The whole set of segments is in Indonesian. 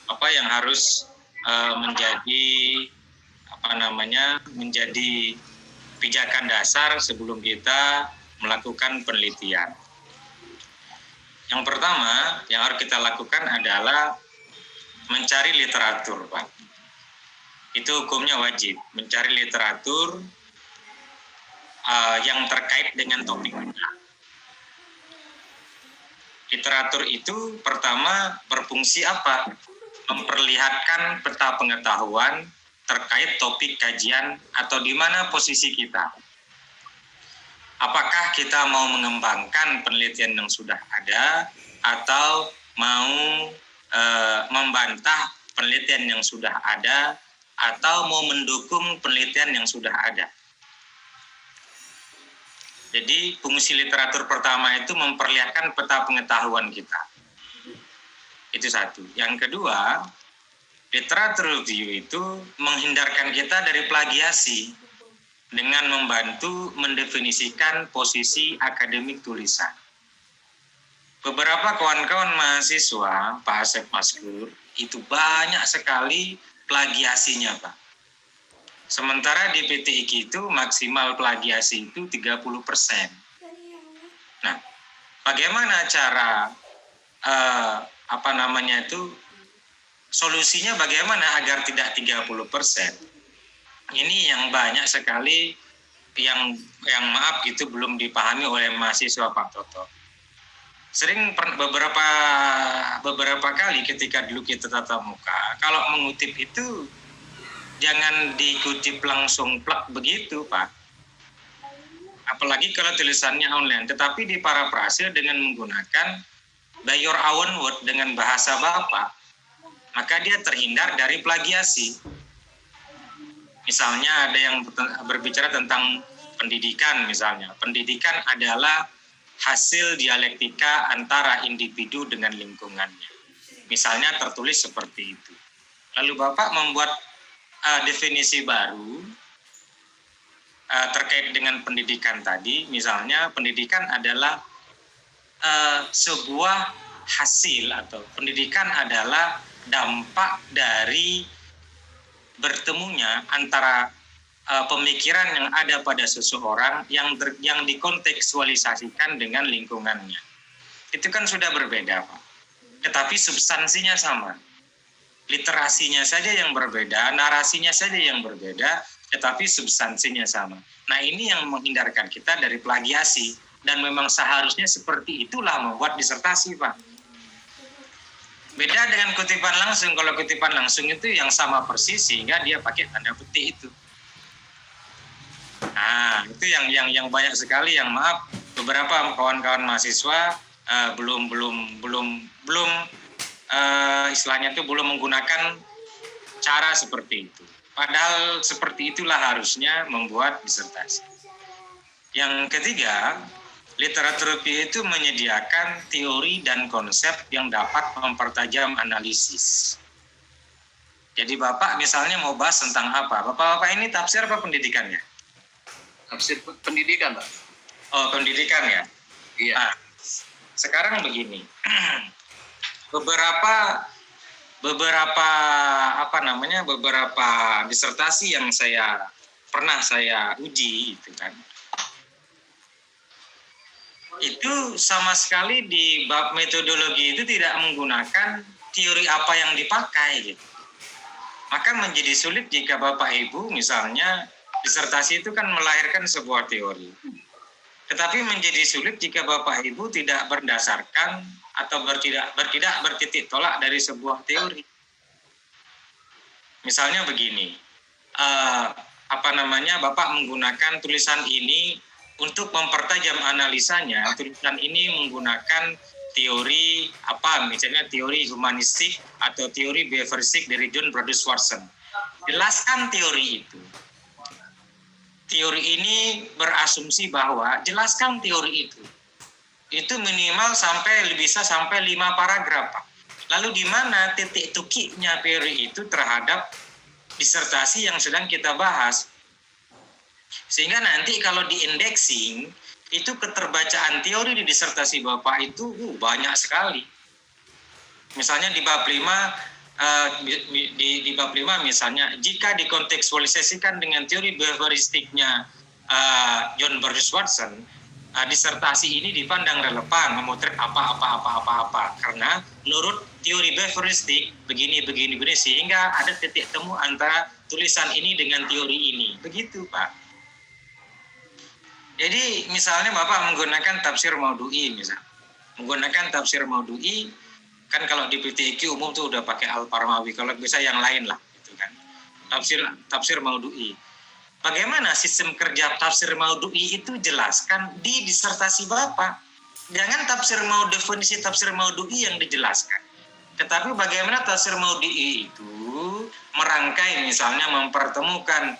apa yang harus menjadi menjadi pijakan dasar sebelum kita melakukan penelitian. Yang pertama yang harus kita lakukan adalah mencari literatur, Pak. Itu hukumnya wajib, mencari literatur yang terkait dengan topik kita. Literatur itu pertama berfungsi apa? Memperlihatkan peta pengetahuan terkait topik kajian atau di mana posisi kita. Apakah kita mau mengembangkan penelitian yang sudah ada atau mau membantah penelitian yang sudah ada atau mau mendukung penelitian yang sudah ada. Jadi fungsi literatur pertama itu memperlihatkan peta pengetahuan kita. Itu satu. Yang kedua, literatur review itu menghindarkan kita dari plagiasi dengan membantu mendefinisikan posisi akademik tulisan. Beberapa kawan-kawan mahasiswa, Pak Asep Maskur, itu banyak sekali plagiasinya, Pak. Sementara di PTIQ itu maksimal plagiasi itu 30%. Nah, bagaimana cara solusinya bagaimana agar tidak 30%? Ini yang banyak sekali yang maaf gitu belum dipahami oleh mahasiswa Pak Toto. Sering beberapa kali ketika dulu kita tatap muka, kalau mengutip itu jangan dikutip langsung plak begitu, Pak. Apalagi kalau tulisannya online, tetapi diparafrase dengan menggunakan by your own word, dengan bahasa Bapak, maka dia terhindar dari plagiasi. Misalnya ada yang berbicara tentang pendidikan misalnya. Pendidikan adalah hasil dialektika antara individu dengan lingkungannya. Misalnya tertulis seperti itu. Lalu Bapak membuat definisi baru terkait dengan pendidikan tadi. Misalnya pendidikan adalah sebuah hasil atau pendidikan adalah dampak dari bertemunya antara pemikiran yang ada pada seseorang yang dikontekstualisasikan dengan lingkungannya. Itu kan sudah berbeda, Pak. Tetapi substansinya sama. Literasinya saja yang berbeda, narasinya saja yang berbeda, tetapi substansinya sama. Nah, ini yang menghindarkan kita dari plagiasi. Dan memang seharusnya seperti itulah membuat disertasi, Pak. Beda dengan kutipan langsung. Kalau kutipan langsung itu yang sama persis sehingga dia pakai tanda petik itu. Nah, itu yang banyak sekali yang maaf beberapa kawan-kawan mahasiswa belum istilahnya itu belum menggunakan cara seperti itu. Padahal seperti itulah harusnya membuat disertasi. Yang ketiga, literatur review itu menyediakan teori dan konsep yang dapat mempertajam analisis. Jadi Bapak misalnya mau bahas tentang apa? Bapak-bapak ini tafsir apa pendidikan ya? Tafsir pendidikan, Pak. Oh, pendidikan ya? Iya. Nah, sekarang begini. beberapa disertasi yang pernah saya uji itu kan. Itu sama sekali di bab metodologi itu tidak menggunakan teori apa yang dipakai gitu. Maka menjadi sulit jika Bapak Ibu misalnya disertasi itu kan melahirkan sebuah teori. Tetapi menjadi sulit jika Bapak Ibu tidak berdasarkan atau tidak bertitik tolak dari sebuah teori. Misalnya begini, Bapak menggunakan tulisan ini untuk mempertajam analisanya. Tulisan ini menggunakan teori misalnya teori humanistik atau teori behavioristik dari John Brodus Watson. Jelaskan teori itu. Teori ini berasumsi bahwa jelaskan teori itu. Itu minimal bisa sampai 5 paragraf, Pak. Lalu di mana titik tukiknya teori itu terhadap disertasi yang sedang kita bahas? Sehingga nanti kalau di indexing, itu keterbacaan teori di disertasi Bapak itu banyak sekali. Misalnya di bab 5, di bab 5 misalnya, jika dikontekstualisasikan dengan teori behavioristiknya John Burdus Watson, disertasi ini dipandang relevan memotret apa karena menurut teori behavioristik begini sehingga ada titik temu antara tulisan ini dengan teori ini, begitu Pak. Jadi misalnya Bapak menggunakan tafsir Maudhu'i menggunakan tafsir Maudhu'i, kan kalau di PTIQ umum tuh udah pakai Al-Parmawi, kalau bisa yang lain lah gitu kan, tafsir Maudhu'i. Bagaimana sistem kerja tafsir Maudhu'i itu jelaskan di disertasi Bapak. Jangan definisi tafsir Maudhu'i yang dijelaskan. Tetapi bagaimana tafsir Maudhu'i itu merangkai, misalnya mempertemukan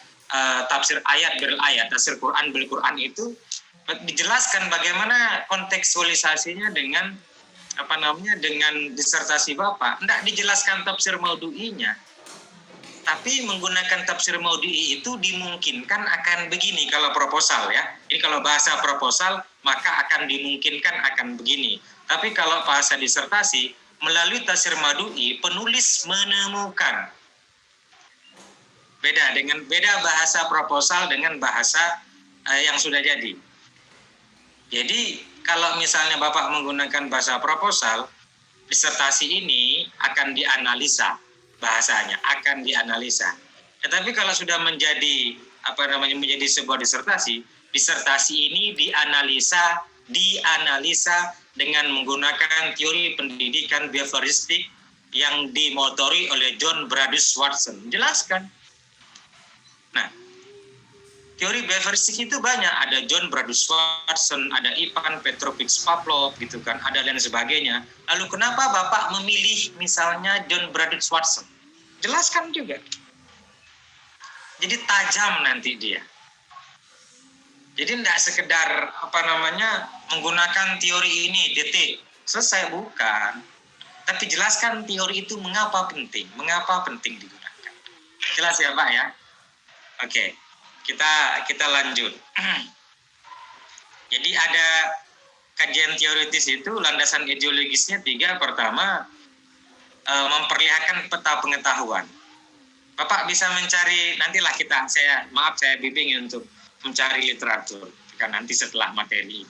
tafsir ayat bil ayat, tafsir Quran bil Quran itu dijelaskan bagaimana kontekstualisasinya dengan dengan disertasi Bapak. Tidak dijelaskan tafsir Maudhu'inya. Tapi menggunakan tafsir Maudhu'i itu dimungkinkan akan begini kalau proposal ya. Ini kalau bahasa proposal maka akan dimungkinkan akan begini. Tapi kalau bahasa disertasi melalui tafsir Maudhu'i penulis menemukan beda bahasa proposal dengan bahasa yang sudah jadi. Jadi kalau misalnya Bapak menggunakan bahasa proposal, disertasi ini akan dianalisa. Bahasanya akan dianalisa. Tetapi kalau sudah menjadi menjadi sebuah disertasi ini dianalisa dengan menggunakan teori pendidikan behavioristik yang dimotori oleh John Burdus Watson. Jelaskan. Nah, teori behavioristik itu banyak, ada John Burdus Watson, ada Ivan Petrovich Pavlov gitu kan, ada dan sebagainya. Lalu kenapa Bapak memilih misalnya John Burdus Watson? Jelaskan juga. Jadi tajam nanti dia. Jadi tidak sekedar menggunakan teori ini titik selesai, bukan. Tapi jelaskan teori itu mengapa penting digunakan. Jelas ya Pak ya? Oke. Kita lanjut. Jadi ada kajian teoritis itu landasan ideologisnya 3. Pertama, memperlihatkan peta pengetahuan. Bapak bisa mencari, nantilah saya bimbing untuk mencari literatur kan nanti setelah materi.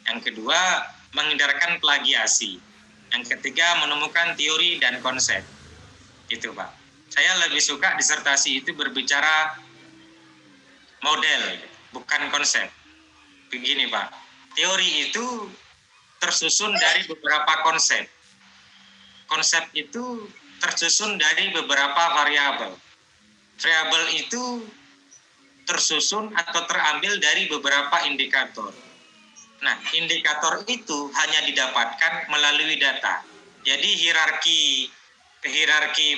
Yang kedua, menghindarkan plagiasi. Yang ketiga, menemukan teori dan konsep. Gitu Pak. Saya lebih suka disertasi itu berbicara model, bukan konsep. Begini Pak, teori itu tersusun dari beberapa konsep. Konsep itu tersusun dari beberapa variabel. Variabel itu tersusun atau terambil dari beberapa indikator. Nah, indikator itu hanya didapatkan melalui data. Jadi hierarki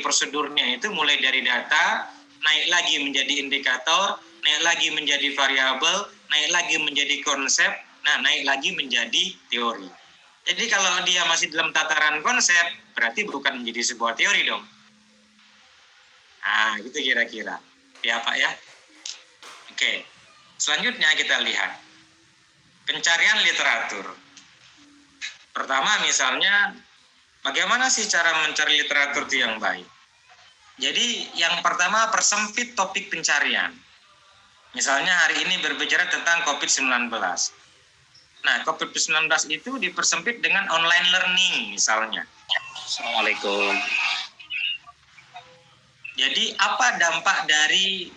prosedurnya itu mulai dari data, naik lagi menjadi indikator, naik lagi menjadi variabel, naik lagi menjadi konsep, naik lagi menjadi teori. Jadi kalau dia masih dalam tataran konsep, berarti bukan menjadi sebuah teori dong. Nah, gitu kira-kira. Ya Pak ya. Oke, selanjutnya kita lihat. Pencarian literatur. Pertama misalnya, bagaimana sih cara mencari literatur itu yang baik? Jadi yang pertama persempit topik pencarian. Misalnya hari ini berbicara tentang COVID-19. Nah, COVID-19 itu dipersempit dengan online learning misalnya. Assalamualaikum. Jadi apa dampak dari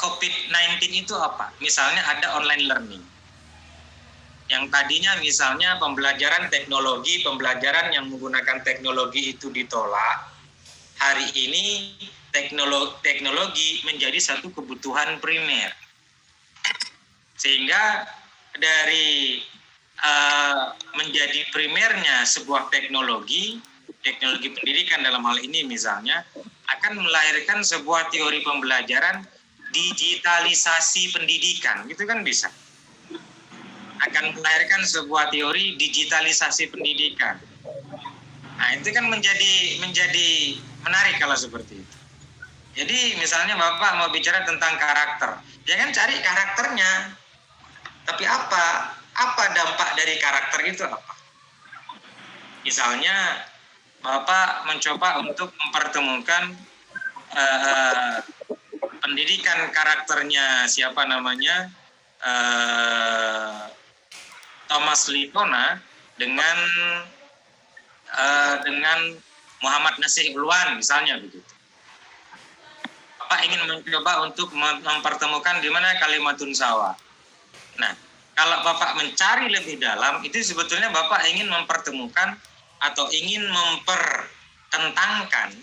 COVID-19 itu apa? Misalnya ada online learning. Yang tadinya misalnya pembelajaran yang menggunakan teknologi itu ditolak. Hari ini teknologi menjadi satu kebutuhan primer. Sehingga dari menjadi primernya sebuah teknologi pendidikan dalam hal ini misalnya, akan melahirkan sebuah teori pembelajaran digitalisasi pendidikan, gitu kan bisa. Akan melahirkan sebuah teori digitalisasi pendidikan. Nah, itu kan menjadi menarik kalau seperti itu. Jadi misalnya Bapak mau bicara tentang karakter, jangan cari karakternya. Tapi apa dampak dari karakter itu apa? Misalnya Bapak mencoba untuk mempertemukan pendidikan karakternya siapa namanya Thomas Likona dengan Muhammad Nasih Ulwan misalnya begitu. Bapak ingin mencoba untuk mempertemukan di mana Kalimatun Sawa. Nah, kalau Bapak mencari lebih dalam, itu sebetulnya Bapak ingin mempertemukan atau ingin mempertentangkan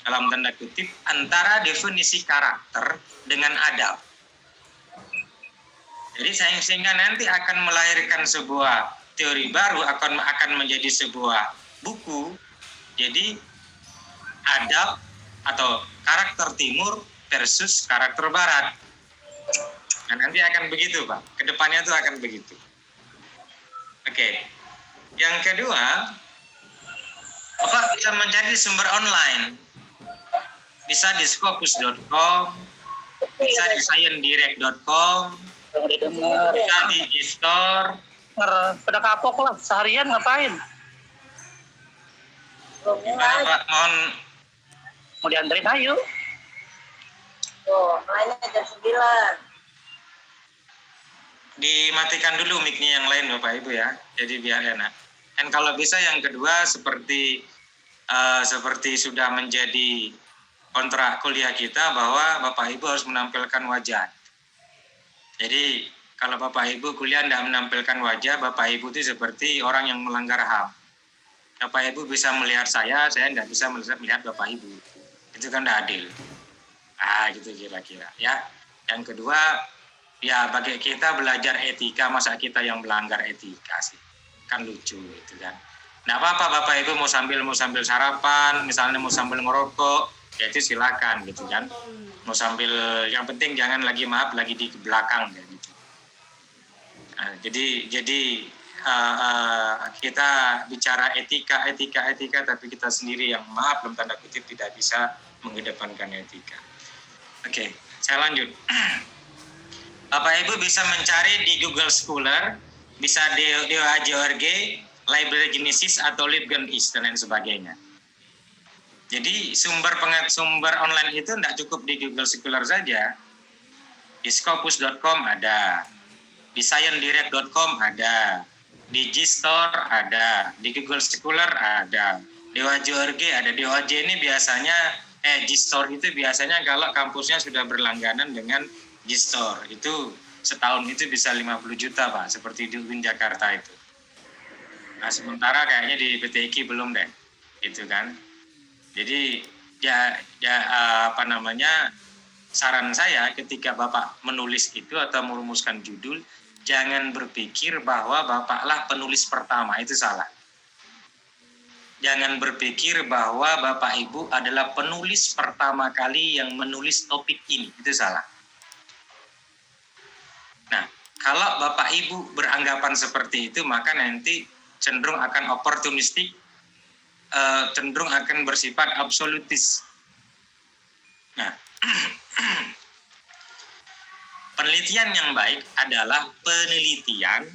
dalam tanda kutip antara definisi karakter dengan adab. Jadi sehingga nanti akan melahirkan sebuah teori baru, akan menjadi sebuah buku. Jadi adab atau karakter timur versus karakter barat. Nah, nanti akan begitu, Pak. Kedepannya itu akan begitu. Oke. Yang kedua, Bapak bisa mencari sumber online. Bisa di scopus.com, bisa di sciencedirect.com, bisa di e-store. Pada kapok lah, seharian ngapain? Gimana, Pak? Mohon Mau dianterin ayo. Tuh, mulainya jam 9. dimatikan dulu mic-nya yang lain Bapak Ibu ya. Jadi biar enak. Dan kalau bisa yang kedua seperti sudah menjadi kontrak kuliah kita bahwa Bapak Ibu harus menampilkan wajah. Jadi kalau Bapak Ibu kuliah tidak menampilkan wajah, Bapak Ibu itu seperti orang yang melanggar HAM. Bapak Ibu bisa melihat saya tidak bisa melihat Bapak Ibu. Itu kan tidak adil. Gitu kira-kira ya. Yang kedua, ya bagi kita belajar etika, masa kita yang melanggar etika sih. Kan lucu gitu kan. Nah, apa-apa Bapak Ibu mau sambil sarapan, misalnya mau sambil ngerokok, ya itu silakan gitu kan. Mau sambil, yang penting jangan lagi lagi di belakang ya gitu. Nah, jadi kita bicara etika, tapi kita sendiri yang dalam tanda kutip tidak bisa mengedepankan etika. Oke, saya lanjut. Bapak Ibu bisa mencari di Google Scholar, bisa di DOA.org, Library Genesis atau LibGen-Is dan lain sebagainya. Jadi sumber online itu tidak cukup di Google Scholar saja. Di Scopus.com ada, di sciencedirect.com ada, di G-Store ada, di Google Scholar ada, di DOA.org ada. DOA.org ini biasanya G-Store itu biasanya kalau kampusnya sudah berlangganan dengan G-Store itu setahun itu bisa 50 juta Pak, seperti di UIN Jakarta itu. Nah sementara kayaknya di PTIK belum deh, gitu kan. Jadi saran saya ketika Bapak menulis itu atau merumuskan judul, jangan berpikir bahwa Bapaklah penulis pertama, itu salah. Jangan berpikir bahwa Bapak Ibu adalah penulis pertama kali yang menulis topik ini, itu salah. Nah, kalau Bapak Ibu beranggapan seperti itu, maka nanti cenderung akan oportunistik, cenderung akan bersifat absolutis. Nah, penelitian yang baik adalah penelitian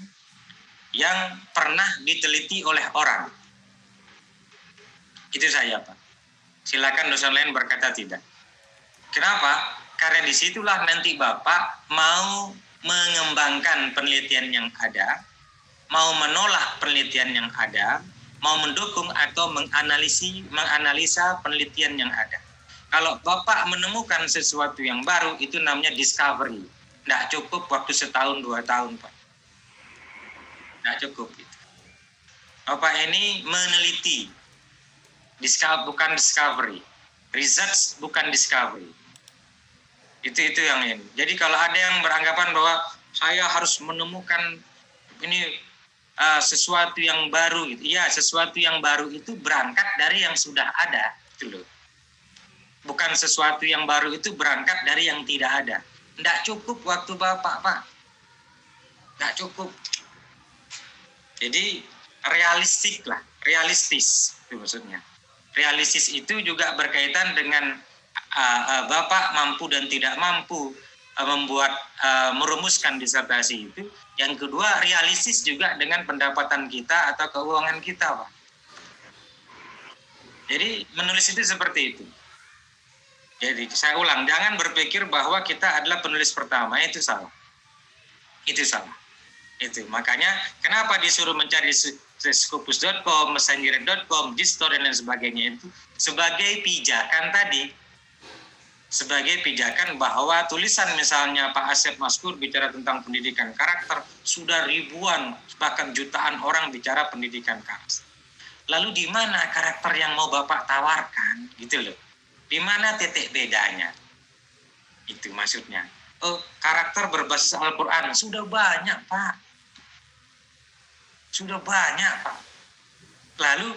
yang pernah diteliti oleh orang. Itu saya, Pak. Silakan dosen lain berkata tidak. Kenapa? Karena disitulah nanti Bapak mau mengembangkan penelitian yang ada, mau menolak penelitian yang ada, mau mendukung atau menganalisa penelitian yang ada. Kalau Bapak menemukan sesuatu yang baru, itu namanya discovery. Tidak cukup waktu setahun 2 tahun, Pak. Tidak cukup. Bapak ini meneliti. Bukan discovery. Research bukan discovery. Itu yang ini. Jadi kalau ada yang beranggapan bahwa saya harus menemukan ini sesuatu yang baru, gitu. Ya, sesuatu yang baru itu berangkat dari yang sudah ada, gitu loh. Bukan sesuatu yang baru itu berangkat dari yang tidak ada. Tidak cukup waktu Bapak, Pak. Tidak cukup. Jadi realistis, itu maksudnya. Realistis itu juga berkaitan dengan Bapak mampu dan tidak mampu merumuskan disertasi itu. Yang kedua, realistis juga dengan pendapatan kita atau keuangan kita, Pak. Jadi menulis itu seperti itu. Jadi saya ulang, jangan berpikir bahwa kita adalah penulis pertama, itu salah. Itu salah. Itu makanya kenapa disuruh mencari scopus.com, messenger.com, Gistore dan lain sebagainya itu sebagai pijakan tadi. Sebagai pijakan bahwa tulisan misalnya Pak Asep Maskur bicara tentang pendidikan karakter, sudah ribuan bahkan jutaan orang bicara pendidikan karakter. Lalu di mana karakter yang mau Bapak tawarkan, gitu loh. Di mana titik bedanya? Itu maksudnya. Oh, karakter berbasis Al-Quran sudah banyak, Pak. Sudah banyak, Pak. Lalu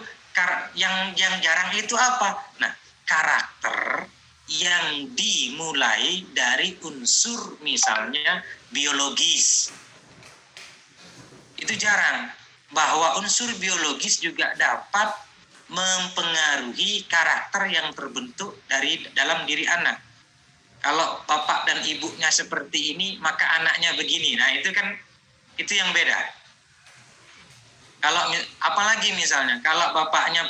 yang jarang itu apa? Nah, karakter yang dimulai dari unsur misalnya biologis. Itu jarang. Bahwa unsur biologis juga dapat mempengaruhi karakter yang terbentuk dari dalam diri anak. Kalau bapak dan ibunya seperti ini, maka anaknya begini. Nah, itu yang beda. Kalau apalagi misalnya, kalau bapaknya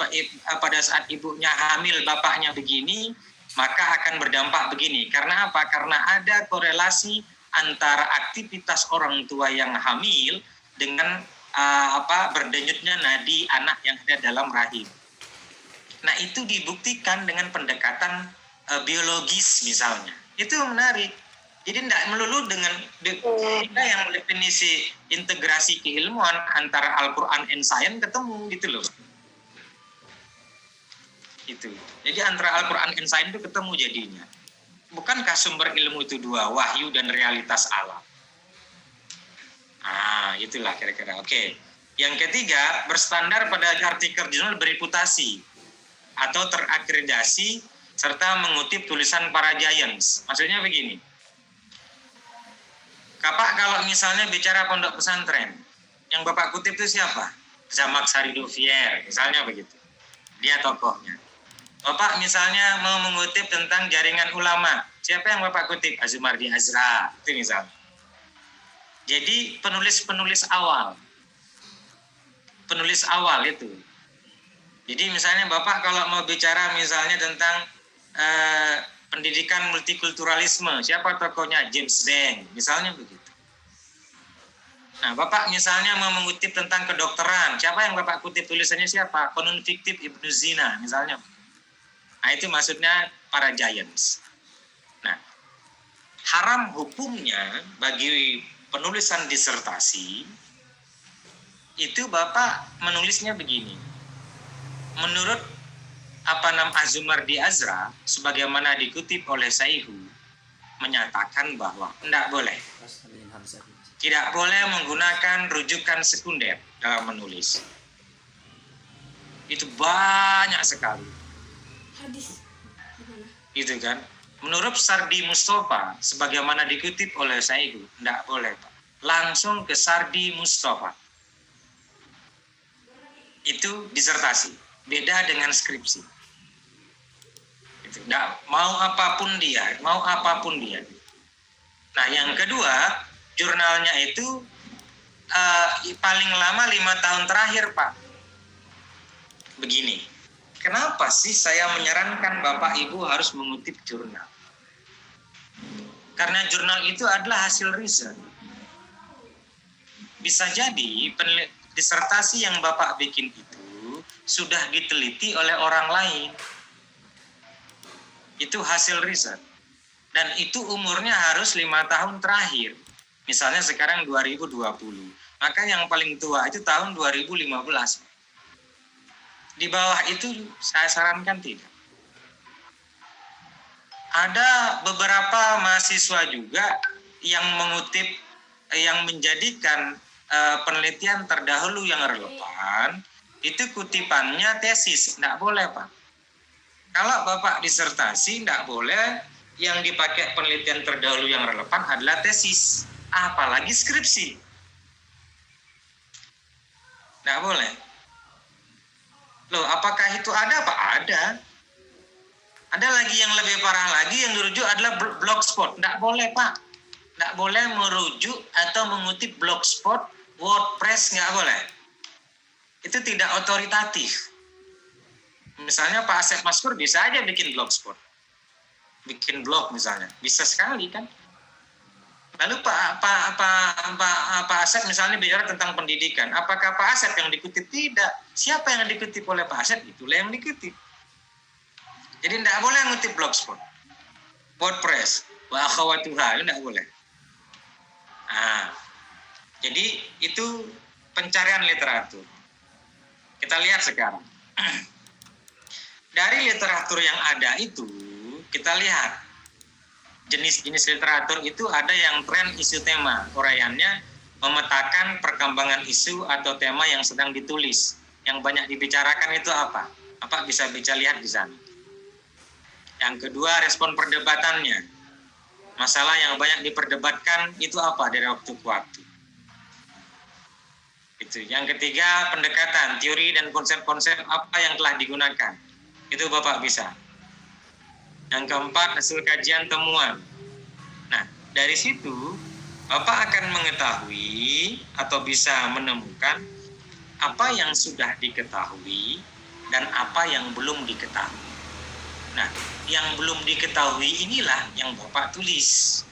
pada saat ibunya hamil, bapaknya begini, maka akan berdampak begini. Karena apa? Karena ada korelasi antara aktivitas orang tua yang hamil dengan berdenyutnya nadi anak yang ada dalam rahim. Nah, itu dibuktikan dengan pendekatan biologis misalnya. Itu menarik. Jadi tidak melulu dengan kita yang definisi integrasi keilmuan antara Al-Quran and Science ketemu gitu loh. Itu. Jadi antara Al-Quran and Science itu ketemu jadinya. Bukankah sumber ilmu itu dua, wahyu dan realitas alam? Itulah kira-kira. Oke. Yang ketiga, berstandar pada artikel jurnal bereputasi atau terakreditasi serta mengutip tulisan para giants. Maksudnya begini. Bapak kalau misalnya bicara pondok pesantren, yang Bapak kutip itu siapa? Zamak Saridovier, misalnya begitu. Dia tokohnya. Bapak misalnya mau mengutip tentang jaringan ulama, siapa yang Bapak kutip? Azumardi Azra, itu misalnya. Jadi penulis awal itu. Jadi misalnya Bapak kalau mau bicara misalnya tentang pendidikan multikulturalisme, siapa tokohnya? James Deng, misalnya begitu. Nah, Bapak misalnya mau mengutip tentang kedokteran, siapa yang Bapak kutip tulisannya siapa? Konun fiktif Ibnu Sina, misalnya. Nah, itu maksudnya para giants. Nah, haram hukumnya bagi penulisan disertasi, itu Bapak menulisnya begini. Menurut Azumardi Azra, sebagaimana dikutip oleh Saihu, menyatakan bahwa tidak boleh menggunakan rujukan sekunder dalam menulis. Itu banyak sekali. Itu kan. Menurut Sardi Mustafa, sebagaimana dikutip oleh Saihu, tidak boleh, Pak. Langsung ke Sardi Mustafa. Itu disertasi. Beda dengan skripsi. Itu. Nggak, mau apapun dia. Nah, yang kedua, jurnalnya itu paling lama 5 tahun terakhir, Pak. Begini. Kenapa sih saya menyarankan Bapak Ibu harus mengutip jurnal? Karena jurnal itu adalah hasil riset. Bisa jadi disertasi yang Bapak bikin itu sudah diteliti oleh orang lain. Itu hasil riset. Dan itu umurnya harus 5 tahun terakhir. Misalnya sekarang 2020. Maka yang paling tua itu tahun 2015. Di bawah itu saya sarankan tidak. Ada beberapa mahasiswa juga yang mengutip, yang menjadikan penelitian terdahulu yang relevan, itu kutipannya tesis. Tidak boleh, Pak. Kalau Bapak disertasi, tidak boleh yang dipakai penelitian terdahulu yang relevan adalah tesis. Apalagi skripsi. Tidak boleh. Loh, apakah itu ada? Pak, ada. Ada lagi yang lebih parah lagi, yang dirujuk adalah blogspot. Tidak boleh, Pak. Tidak boleh merujuk atau mengutip blogspot, WordPress, nggak boleh. Itu tidak otoritatif. Misalnya Pak Asep Maskur bisa aja bikin blogspot. Bikin blog misalnya. Bisa sekali kan. Lalu Pak Asep misalnya bicara tentang pendidikan. Apakah Pak Asep yang dikutip? Tidak. Siapa yang dikutip oleh Pak Asep? Itulah yang dikutip. Jadi tidak boleh ngutip blogspot. WordPress. Wa akhawatuha. Itu tidak boleh. Nah, jadi itu pencarian literatur. Kita lihat sekarang. Dari literatur yang ada itu, kita lihat jenis-jenis literatur itu ada yang tren isu tema. Uraiannya memetakan perkembangan isu atau tema yang sedang ditulis. Yang banyak dibicarakan itu apa? Apa bisa lihat di sana. Yang kedua, respon perdebatannya. Masalah yang banyak diperdebatkan itu apa dari waktu ke waktu. Itu. Yang ketiga, pendekatan, teori dan konsep-konsep apa yang telah digunakan. Itu Bapak bisa. Yang keempat, hasil kajian temuan. Nah, dari situ Bapak akan mengetahui atau bisa menemukan apa yang sudah diketahui dan apa yang belum diketahui. Nah, yang belum diketahui inilah yang Bapak tulis.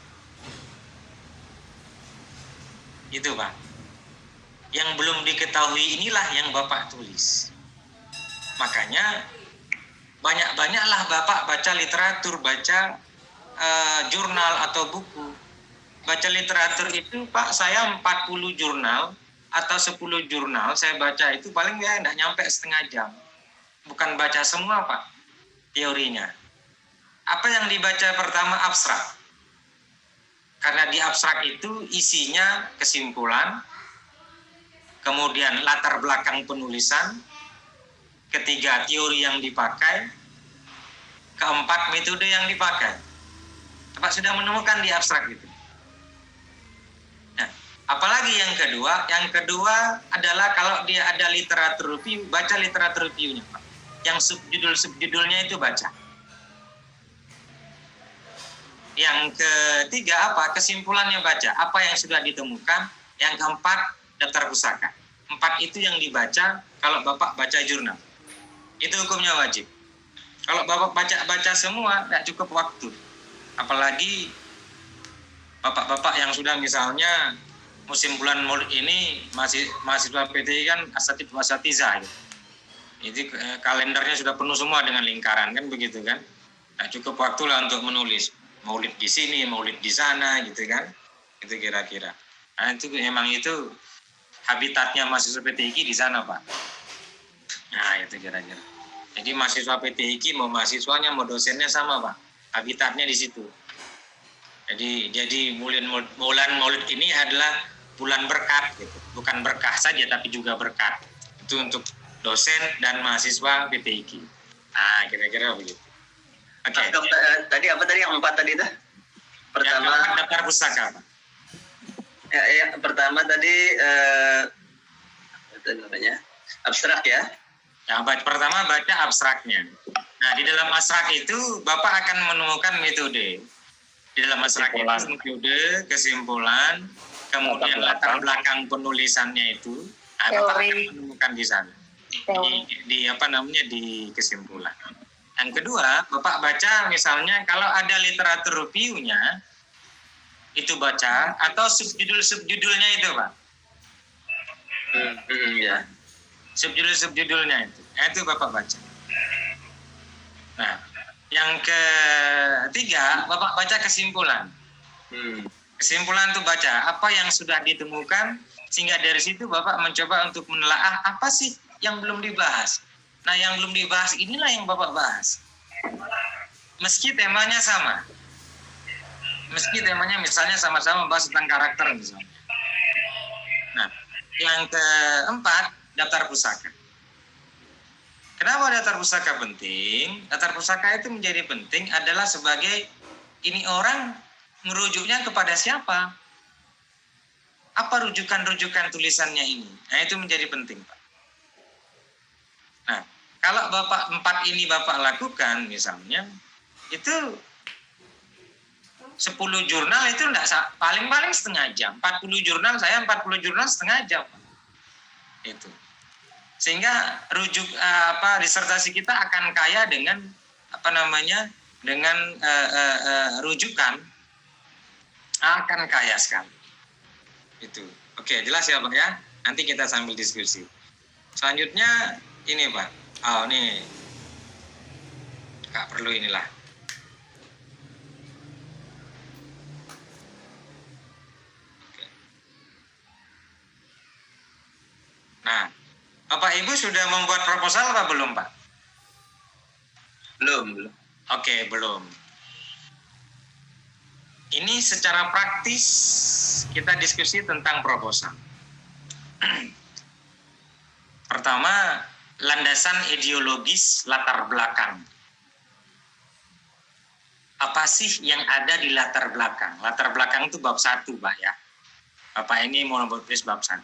Itu Pak. Yang belum diketahui inilah yang Bapak tulis. Makanya banyak-banyaklah Bapak baca literatur, baca jurnal atau buku. Baca literatur itu Pak, saya 40 jurnal atau 10 jurnal saya baca itu paling ya tidak nyampe setengah jam. Bukan baca semua Pak teorinya. Apa yang dibaca pertama abstrak. Karena di abstrak itu isinya kesimpulan, kemudian latar belakang penulisan, ketiga teori yang dipakai, keempat metode yang dipakai. Bapak sudah menemukan di abstrak itu. Nah, apalagi yang kedua? Yang kedua adalah kalau dia ada literatur review, baca literatur reviewnya Pak. Yang subjudul-subjudulnya itu baca. Yang ketiga apa? Kesimpulannya baca. Apa yang sudah ditemukan. Yang keempat, daftar pusaka. 4 itu yang dibaca kalau Bapak baca jurnal. Itu hukumnya wajib. Kalau Bapak baca semua, tidak cukup waktu. Apalagi Bapak-bapak yang sudah misalnya musim bulan Maulid ini mahasiswa PTI kan asatid wasatiza. Itu kalendernya sudah penuh semua dengan lingkaran kan begitu kan. Nah, cukup waktu lah untuk menulis Maulid di sini, Maulid di sana gitu kan. Itu kira-kira. Nah, itu memang itu habitatnya mahasiswa PTI di sana Pak. Nah, itu kira-kira. Jadi mahasiswa PTI mau mahasiswanya mau dosennya sama Pak. Habitatnya di situ. Jadi bulan Maulid ini adalah bulan berkat gitu. Bukan berkah saja tapi juga berkat. Itu untuk dosen dan mahasiswa PTIQ. Nah, kira-kira begitu. Oke. Tadi apa tadi yang 4 tadi itu? Pertama, yang daftar pusaka, Pak. Ya, pertama tadi apa namanya? Abstrak ya. Ya, pertama baca abstraknya. Nah, di dalam abstrak itu Bapak akan menemukan metode. Di dalam abstrak itu metode, kesimpulan, kemudian latar belakang penulisannya itu. Nah, Bapak akan menemukan di sana. Di kesimpulan. Yang kedua, Bapak baca misalnya kalau ada literatur review-nya itu baca atau subjudul-subjudulnya itu, Pak. Ya. Subjudul-subjudulnya itu Bapak baca. Nah, yang ketiga, Bapak baca kesimpulan. Kesimpulan itu baca apa yang sudah ditemukan sehingga dari situ Bapak mencoba untuk menelaah apa sih yang belum dibahas. Nah, yang belum dibahas inilah yang Bapak bahas. Meski temanya sama. Meski temanya misalnya sama-sama bahas tentang karakter misalnya. Nah, yang keempat, daftar pusaka. Kenapa daftar pusaka penting? Daftar pusaka itu menjadi penting adalah sebagai ini orang merujuknya kepada siapa? Apa rujukan-rujukan tulisannya ini? Nah, itu menjadi penting, Pak. Nah, kalau Bapak 4 ini Bapak lakukan misalnya, itu 10 jurnal itu enggak paling-paling setengah jam. 40 jurnal saya 40 jurnal setengah jam. Itu. Sehingga disertasi kita akan kaya dengan rujukan, akan kaya sekali. Itu. Oke, jelas ya Pak ya. Nanti kita sambil diskusi. Selanjutnya ini Pak. Oh, ini nggak perlu inilah. Oke. Nah, Bapak Ibu sudah membuat proposal apa belum Pak? Belum. Oke, belum. Ini secara praktis kita diskusi tentang proposal. Pertama, landasan ideologis latar belakang. Apa sih yang ada di latar belakang? Latar belakang itu bab 1, Pak ya. Bapak ini mau tulis bab 1.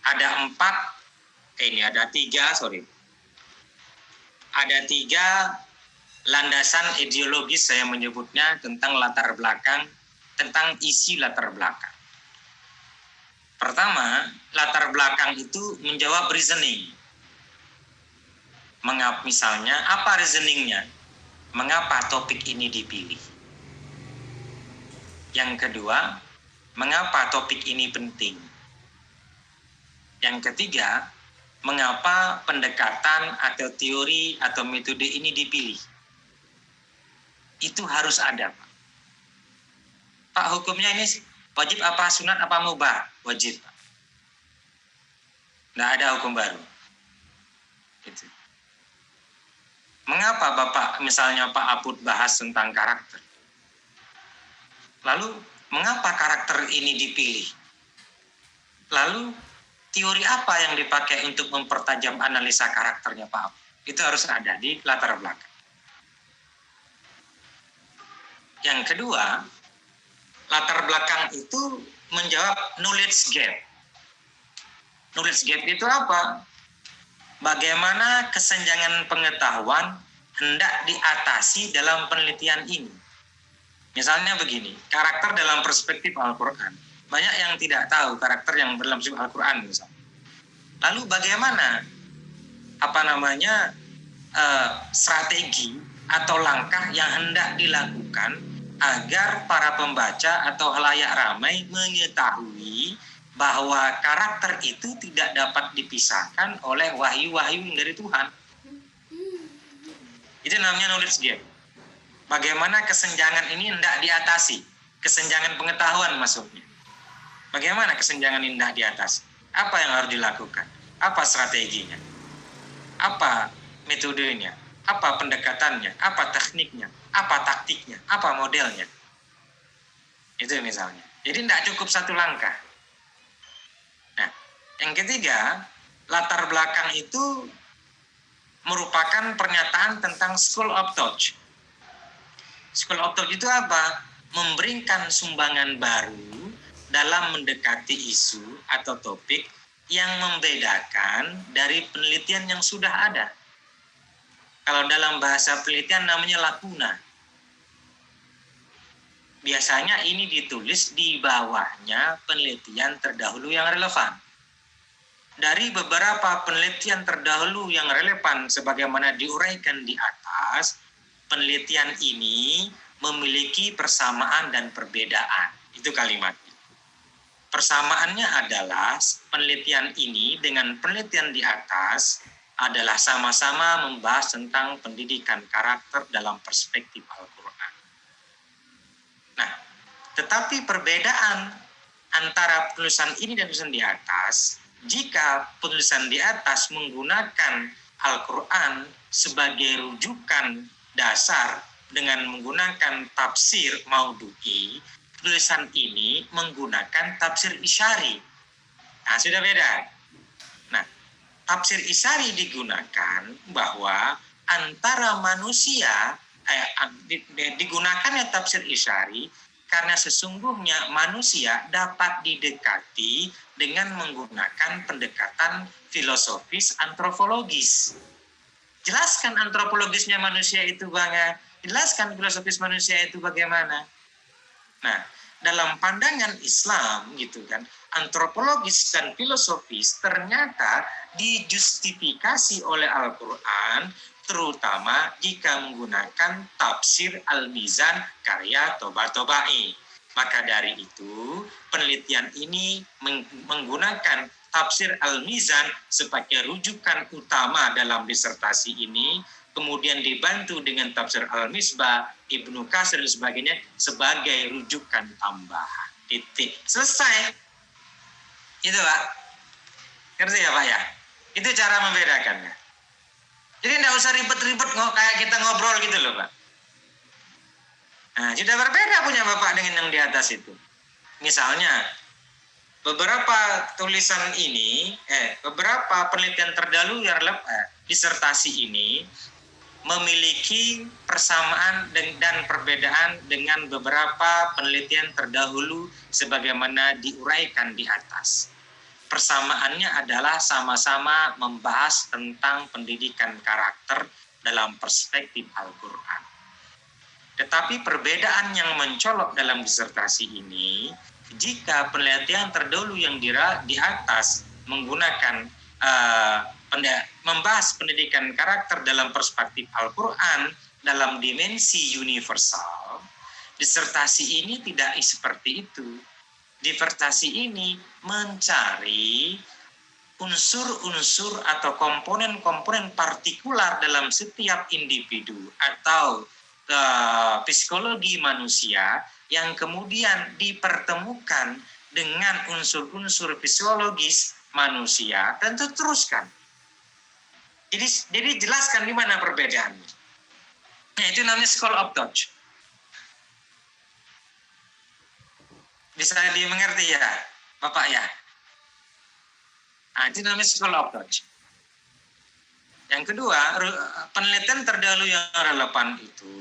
Ada 3 landasan ideologis, saya menyebutnya, tentang latar belakang, tentang isi latar belakang. Pertama, latar belakang itu menjawab reasoning. Misalnya, apa reasoningnya? Mengapa topik ini dipilih? Yang kedua, mengapa topik ini penting? Yang ketiga, mengapa pendekatan atau teori atau metode ini dipilih? Itu harus ada, Pak. Pak, hukumnya ini wajib apa sunat apa mubah? Wajib, Pak. Nggak ada hukum baru. Gitu. Mengapa Bapak, misalnya Pak Apud bahas tentang karakter? Lalu, mengapa karakter ini dipilih? Lalu, teori apa yang dipakai untuk mempertajam analisa karakternya Pak Apud? Itu harus ada di latar belakang. Yang kedua, latar belakang itu menjawab knowledge gap. Knowledge gap itu apa? Bagaimana kesenjangan pengetahuan hendak diatasi dalam penelitian ini. Misalnya begini, karakter dalam perspektif Al-Quran. Banyak yang tidak tahu karakter yang dalam perspektif Al-Quran misalnya. Lalu bagaimana strategi atau langkah yang hendak dilakukan agar para pembaca atau halayak ramai mengetahui bahwa karakter itu tidak dapat dipisahkan oleh wahyu-wahyu dari Tuhan. Itu namanya knowledge gap. Bagaimana kesenjangan ini hendak diatasi? Kesenjangan pengetahuan maksudnya. Bagaimana kesenjangan ini hendak diatasi? Apa yang harus dilakukan? Apa strateginya? Apa metodenya? Apa pendekatannya? Apa tekniknya? Apa taktiknya? Apa modelnya? Itu misalnya. Jadi tidak cukup satu langkah. Nah, yang ketiga, latar belakang itu merupakan pernyataan tentang school of thought. School of thought itu apa? Memberikan sumbangan baru dalam mendekati isu atau topik yang membedakan dari penelitian yang sudah ada. Kalau dalam bahasa penelitian namanya lakuna. Biasanya ini ditulis di bawahnya penelitian terdahulu yang relevan. Dari beberapa penelitian terdahulu yang relevan sebagaimana diuraikan di atas, penelitian ini memiliki persamaan dan perbedaan. Itu kalimatnya. Persamaannya adalah penelitian ini dengan penelitian di atas adalah sama-sama membahas tentang pendidikan karakter dalam perspektif Al-Quran. Nah, tetapi perbedaan antara penulisan ini dan penulisan di atas, jika penulisan di atas menggunakan Al-Quran sebagai rujukan dasar dengan menggunakan tafsir maudhu'i, tulisan ini menggunakan tafsir isyari. Nah, sudah beda. Nah, tafsir isyari digunakan bahwa antara manusia, digunakannya tafsir isyari karena sesungguhnya manusia dapat didekati dengan menggunakan pendekatan filosofis antropologis. Jelaskan antropologisnya manusia itu bagaimana, jelaskan filosofis manusia itu bagaimana. Nah, dalam pandangan Islam gitu kan, antropologis dan filosofis ternyata dijustifikasi oleh Al-Quran, terutama jika menggunakan tafsir Al-Mizan karya Toba-Tobai. Maka dari itu, penelitian ini menggunakan tafsir Al-Mizan sebagai rujukan utama dalam disertasi ini, kemudian dibantu dengan tafsir Al-Misbah, Ibnu Katsir dan sebagainya sebagai rujukan tambahan. Titik. Selesai. Itu Pak. Ngerti ya Pak ya? Itu cara membedakannya. Jadi tidak usah ribet-ribet kayak kita ngobrol gitu loh Pak. Nah, sudah berbeda punya Bapak dengan yang di atas itu. Misalnya, beberapa tulisan ini, beberapa penelitian terdahulu yang disertasi ini memiliki persamaan dan perbedaan dengan beberapa penelitian terdahulu sebagaimana diuraikan di atas. Persamaannya adalah sama-sama membahas tentang pendidikan karakter dalam perspektif Al-Quran. Tetapi perbedaan yang mencolok dalam disertasi ini, jika penelitian terdahulu yang di atas menggunakan membahas pendidikan karakter dalam perspektif Al-Quran dalam dimensi universal, disertasi ini tidak seperti itu. Disertasi ini mencari unsur-unsur atau komponen-komponen partikular dalam setiap individu atau psikologi manusia yang kemudian dipertemukan dengan unsur-unsur fisiologis manusia dan diteruskan. Jadi jelaskan di mana perbedaannya. Nah, itu namanya School of Thought. Bisa dimengerti ya, Bapak ya? Nah, itu namanya School of Thought. Yang kedua, penelitian terdahulu yang relevan itu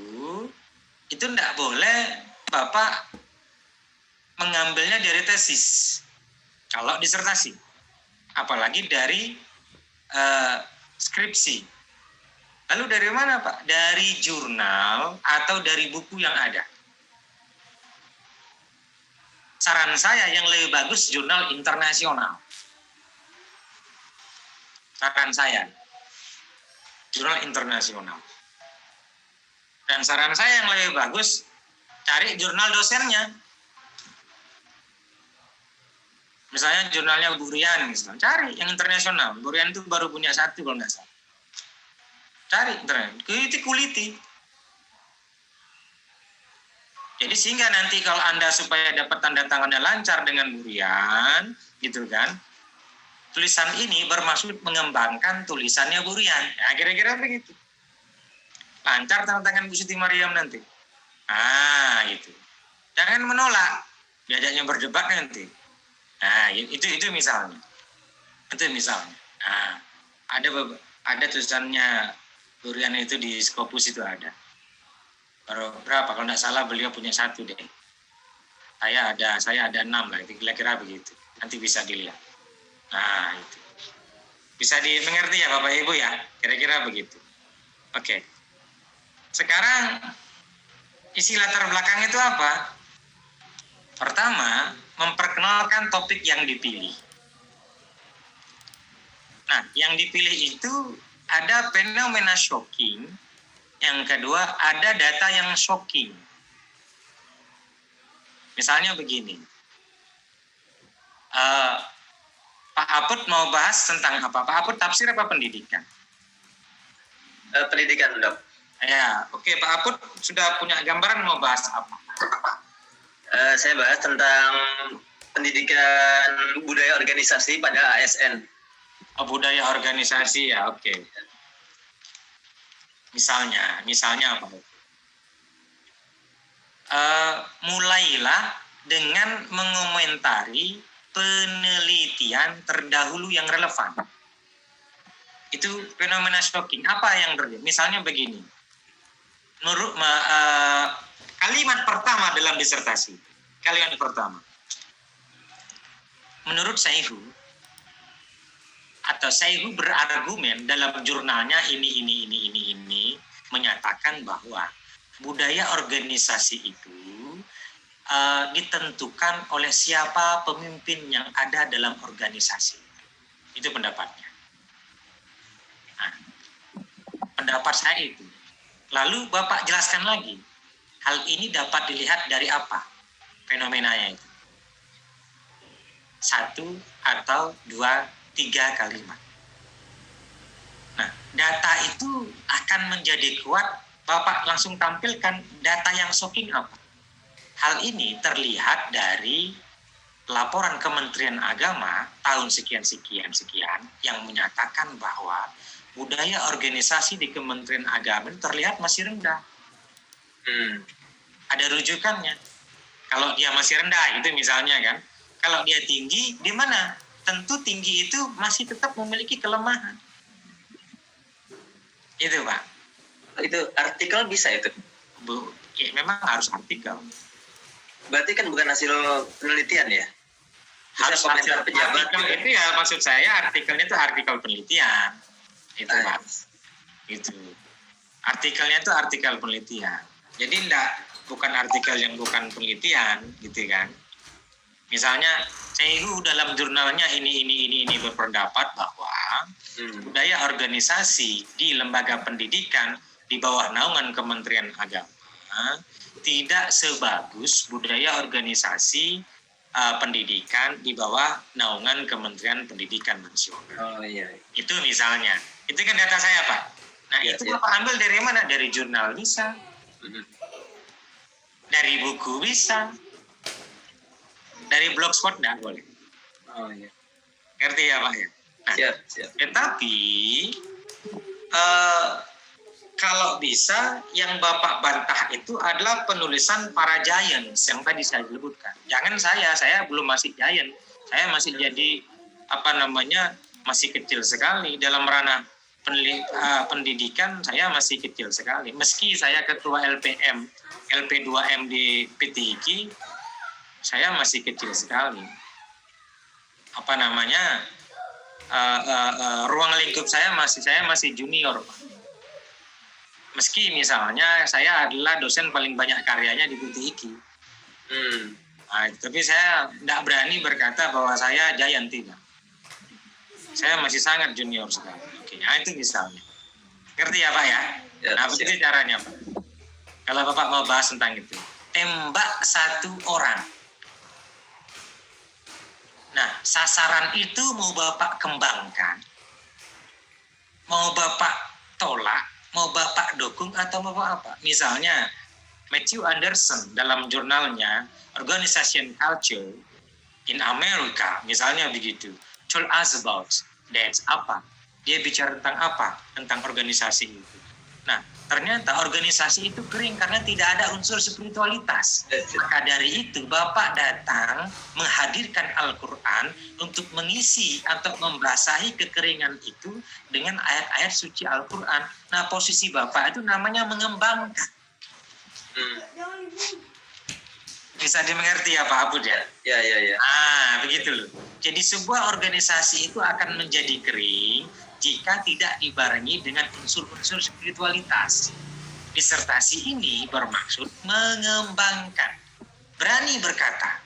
tidak boleh Bapak mengambilnya dari tesis. Kalau disertasi. Apalagi dari skripsi. Lalu dari mana Pak? Dari jurnal atau dari buku yang ada. Saran saya yang lebih bagus jurnal internasional. Saran saya. Jurnal internasional. Dan saran saya yang lebih bagus, cari jurnal dosennya. Misalnya jurnalnya Bu Rian, misalnya. Cari yang internasional. Bu Rian itu baru punya satu kalau nggak salah. Cari internet, kuliti. Jadi sehingga nanti kalau Anda supaya dapat tanda tangannya lancar dengan Bu Rian, gitu kan, tulisan ini bermaksud mengembangkan tulisannya Bu Rian. Ya, kira-kira begitu. Lancar tanda tangan Bu Siti Mariam nanti. Ah, gitu. Jangan menolak, diajaknya berdebat nanti. Nah, itu misalnya. Itu misalnya. Nah, ada tulisannya Bu Rian itu di Scopus itu ada. Baru berapa? Kalau tidak salah beliau punya satu deh. Saya ada 6 lah. Kira-kira begitu. Nanti bisa dilihat. Nah, itu. Bisa dimengerti ya Bapak Ibu ya? Kira-kira begitu. Oke. Sekarang isi latar belakang itu apa? Pertama, memperkenalkan topik yang dipilih. Nah, yang dipilih itu ada fenomena shocking. Yang kedua, ada data yang shocking. Misalnya begini. Pak Aput mau bahas tentang apa? Pak Aput tafsir apa pendidikan? Pendidikan, Dok. Ya, oke. Pak Aput sudah punya gambaran mau bahas apa? Saya bahas tentang pendidikan budaya organisasi pada ASN. Oh, budaya organisasi ya, oke. Misalnya apa? Mulailah dengan mengomentari penelitian terdahulu yang relevan. Itu fenomena shocking. Apa yang terjadi? Misalnya begini. Kalimat pertama dalam disertasi. Kalimat pertama. Menurut Sayhu berargumen dalam jurnalnya ini menyatakan bahwa budaya organisasi itu ditentukan oleh siapa pemimpin yang ada dalam organisasi. Itu pendapatnya. Nah, pendapat saya itu. Lalu Bapak jelaskan lagi, hal ini dapat dilihat dari apa fenomenanya itu? 1 atau 2, 3 kalimat. Nah, data itu akan menjadi kuat. Bapak langsung tampilkan data yang shocking apa. Hal ini terlihat dari laporan Kementerian Agama tahun sekian-sekian yang menyatakan bahwa budaya organisasi di Kementerian Agama terlihat masih rendah. Ada rujukannya. Kalau dia masih rendah, itu misalnya kan. Kalau dia tinggi, di mana? Tentu tinggi itu masih tetap memiliki kelemahan. Itu Pak. Itu artikel bisa itu? Ya, memang harus artikel. Berarti kan bukan hasil penelitian ya? Harus komentar pejabat artikel gitu. itu ya, maksud saya artikelnya itu artikel penelitian. Itu Pak. Itu. Artikelnya itu artikel penelitian. Jadi bukan artikel yang bukan penelitian, gitu kan. Misalnya CIHU dalam jurnalnya ini berpendapat bahwa budaya organisasi di lembaga pendidikan di bawah naungan Kementerian Agama tidak sebagus budaya organisasi pendidikan di bawah naungan Kementerian Pendidikan Nasional. Oh iya. Itu misalnya. Itu kan data saya Pak. Nah Ya, itu ya. Bapak ambil dari mana? Dari jurnal bisa. Dari buku bisa. Dari blogspot enggak boleh. Oh iya. Ngerti ya Pak ya? Nah, Siap. tetapi kalau bisa yang Bapak bantah itu adalah penulisan para giants yang tadi saya sebutkan. Jangan saya belum masih giant. Saya masih jadi masih kecil sekali dalam ranah pendidikan. Saya masih kecil sekali. Meski saya ketua LPM, LP2M di PTIK, saya masih kecil sekali. Ruang lingkup saya masih junior. Meski misalnya saya adalah dosen paling banyak karyanya di PTIK. Nah, tapi saya tidak berani berkata bahwa saya giant, tidak. Saya masih sangat junior sekali. Oke, nah itu misalnya. Ngerti ya Pak ya? Ya, Nah begitu caranya Pak. Kalau Bapak mau bahas tentang itu. Tembak 1 orang. Nah, sasaran itu mau Bapak kembangkan, mau Bapak tolak, mau Bapak dukung, atau mau apa. Misalnya, Matthew Anderson dalam jurnalnya Organization Culture in America, misalnya begitu, told us about that. Apa? Dia bicara tentang apa? Tentang organisasi itu. Nah, ternyata organisasi itu kering karena tidak ada unsur spiritualitas. Maka dari itu Bapak datang menghadirkan Al-Quran untuk mengisi atau membasahi kekeringan itu dengan ayat-ayat suci Al-Quran. Nah, posisi Bapak itu namanya mengembangkan. Bisa dimengerti ya Pak Abud ya? Ya. Begitu loh. Jadi sebuah organisasi itu akan menjadi kering jika tidak dibarengi dengan unsur-unsur spiritualitas. Disertasi ini bermaksud mengembangkan. Berani berkata.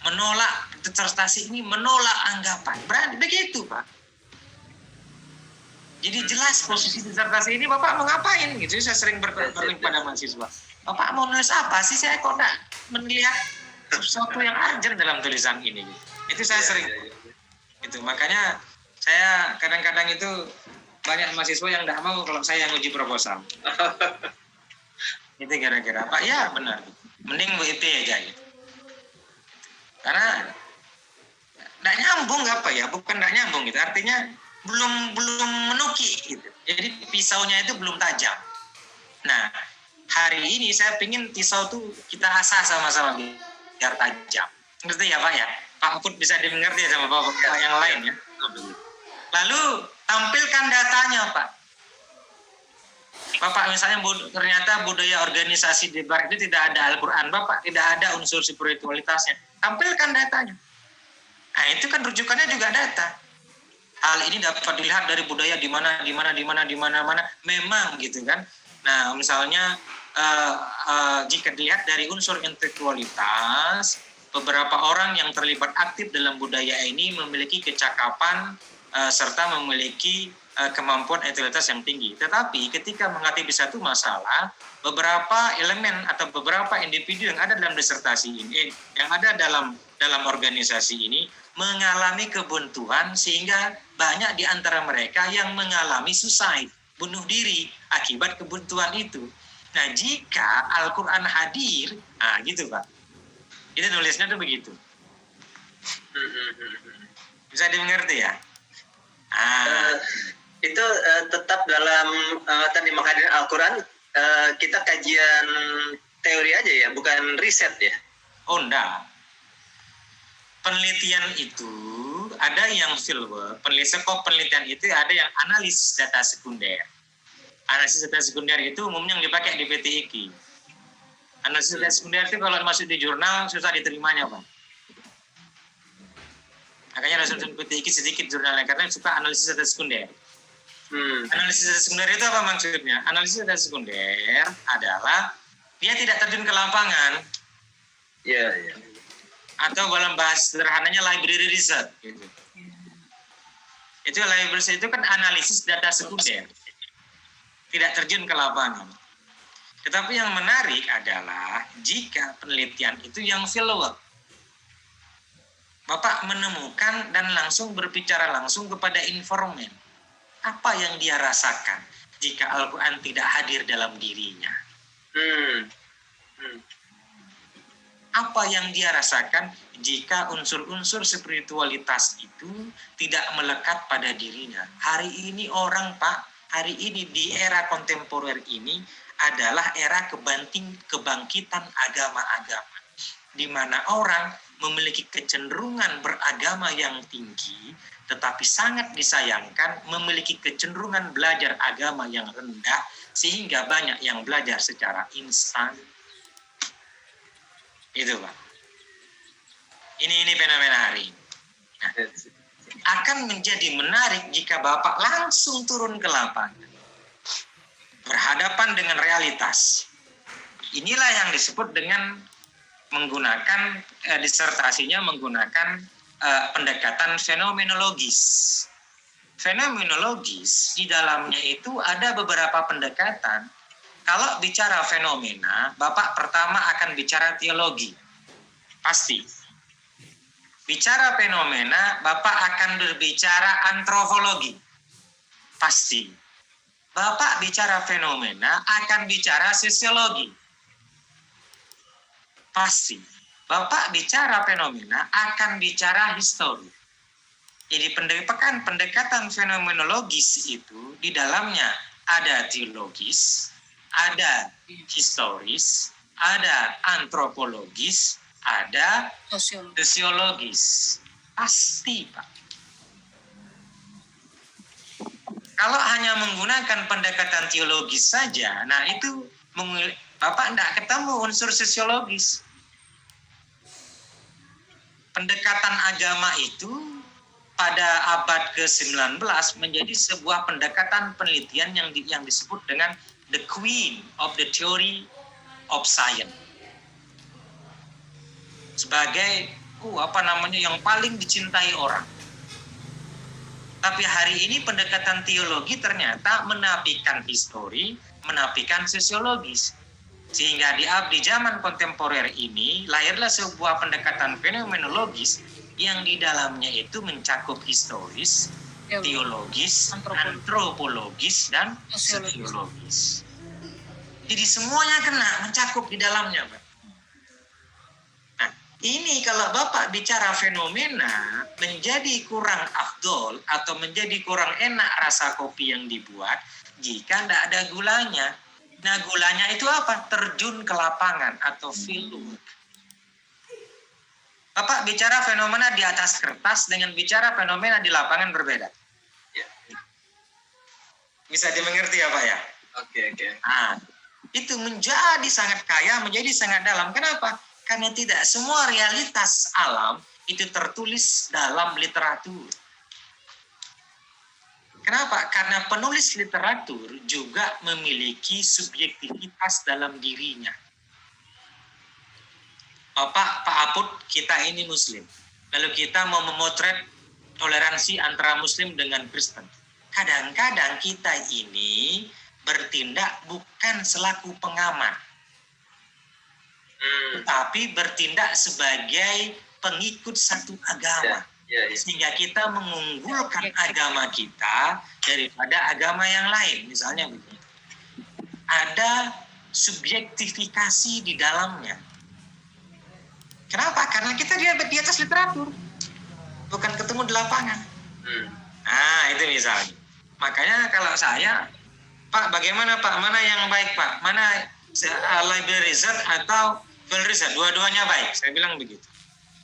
Menolak, disertasi ini menolak anggapan. Berani, begitu Pak. Jadi jelas posisi disertasi ini Bapak mau ngapain gitu. Saya sering bertanya pada mahasiswa. Bapak mau nulis apa sih? Saya kok enggak melihat sesuatu yang urgent dalam tulisan ini. Itu saya sering. Itu makanya saya kadang-kadang itu banyak mahasiswa yang tidak mau kalau saya yang uji proposal. Itu kira-kira Pak, ya benar. Mending WP aja gitu. Karena tidak nyambung bukan tidak nyambung gitu. Artinya belum menuki gitu. Jadi pisaunya itu belum tajam. Nah, hari ini saya pingin pisau tuh kita asah sama-sama biar tajam. Ngerti ya Pak ya? Pak Put bisa dimengerti sama Bapak yang lain ya. Lalu tampilkan datanya Pak. Bapak misalnya ternyata budaya organisasi di Barat itu tidak ada Al-Quran. Bapak tidak ada unsur spiritualitasnya. Tampilkan datanya. Nah itu kan rujukannya juga data. Hal ini dapat dilihat dari budaya di mana. Memang gitu kan. Nah misalnya jika dilihat dari unsur intelektualitas, beberapa orang yang terlibat aktif dalam budaya ini memiliki kecakapan serta memiliki kemampuan intelektualitas yang tinggi. Tetapi ketika menghadapi satu masalah, beberapa elemen atau beberapa individu yang ada dalam disertasi ini, yang ada dalam organisasi ini, mengalami kebuntuan sehingga banyak di antara mereka yang mengalami suicide, bunuh diri akibat kebuntuan itu. Nah, jika Al-Quran hadir, gitu Pak. Itu nulisnya tuh begitu. Bisa dimengerti ya? Itu tetap dalam tadi menghadirkan Al-Quran, kita kajian teori aja ya, bukan riset ya? Oh, enggak. Penelitian itu ada yang fieldwork, penelitian itu ada yang analisis data sekunder. Analisis data sekunder itu umumnya yang dipakai di PTIQ. Analisis data sekunder itu kalau masuk di jurnal susah diterimanya, Pak. Makanya langsung PTIQ sedikit jurnalnya karena suka analisis data sekunder. Analisis data sekunder itu apa maksudnya? Analisis data sekunder adalah dia tidak terjun ke lapangan. Iya. Atau dalam bahasa sederhananya library research. Gitu. Itu library research itu kan analisis data sekunder. Tidak terjun ke lapangan. Tetapi yang menarik adalah jika penelitian itu yang fieldwork. Bapak menemukan dan langsung berbicara langsung kepada informan. Apa yang dia rasakan jika Al-Quran tidak hadir dalam dirinya? Apa yang dia rasakan jika unsur-unsur spiritualitas itu tidak melekat pada dirinya? Hari ini orang, Pak, hari ini di era kontemporer ini adalah era kebangkitan agama-agama, di mana orang memiliki kecenderungan beragama yang tinggi, tetapi sangat disayangkan memiliki kecenderungan belajar agama yang rendah, sehingga banyak yang belajar secara instan. Itu Pak. Ini fenomena hari ini. Nah, akan menjadi menarik jika Bapak langsung turun ke lapangan, berhadapan dengan realitas. Inilah yang disebut dengan menggunakan disertasinya menggunakan pendekatan fenomenologis. Fenomenologis di dalamnya itu ada beberapa pendekatan. Kalau bicara fenomena, Bapak pertama akan bicara teologi. Pasti. Bicara fenomena, Bapak akan berbicara antropologi. Pasti. Bapak bicara fenomena akan bicara sosiologi. Pasti. Bapak bicara fenomena akan bicara histori. Jadi pendekatan fenomenologis itu di dalamnya ada teologis, ada historis, ada antropologis, ada sosiologis. Pasti, Pak. Kalau hanya menggunakan pendekatan teologis saja, nah itu Bapak tidak ketemu unsur sosiologis. Pendekatan agama itu pada abad ke-19 menjadi sebuah pendekatan penelitian yang disebut dengan the queen of the theory of science. Sebagai yang paling dicintai orang. Tapi hari ini pendekatan teologi ternyata menafikan histori, menafikan sosiologis. Sehingga di zaman kontemporer ini lahirlah sebuah pendekatan fenomenologis yang di dalamnya itu mencakup historis, teologis, antropologis, dan sosiologis. Jadi semuanya kena mencakup di dalamnya, Pak. Nah, ini kalau Bapak bicara fenomena menjadi kurang afdol atau menjadi kurang enak rasa kopi yang dibuat jika tidak ada gulanya. Nah, gulanya itu apa? Terjun ke lapangan atau fieldwork. Bapak bicara fenomena di atas kertas dengan bicara fenomena di lapangan berbeda. Bisa dimengerti ya Pak ya? Oke. Nah, itu menjadi sangat kaya, menjadi sangat dalam. Kenapa? Karena tidak semua realitas alam itu tertulis dalam literatur. Kenapa? Karena penulis literatur juga memiliki subjektivitas dalam dirinya. Pak Apud, kita ini Muslim. Lalu kita mau memotret toleransi antara Muslim dengan Kristen. Kadang-kadang kita ini bertindak bukan selaku pengamat, tetapi bertindak sebagai pengikut satu agama. Sehingga kita mengunggulkan agama kita daripada agama yang lain. Misalnya begini. Ada subjektifikasi di dalamnya. Kenapa? Karena kita di atas literatur. Bukan ketemu di lapangan. Nah, itu misalnya. Makanya kalau saya, Pak, bagaimana Pak? Mana yang baik Pak? Mana library research atau field research? Dua-duanya baik. Saya bilang begitu.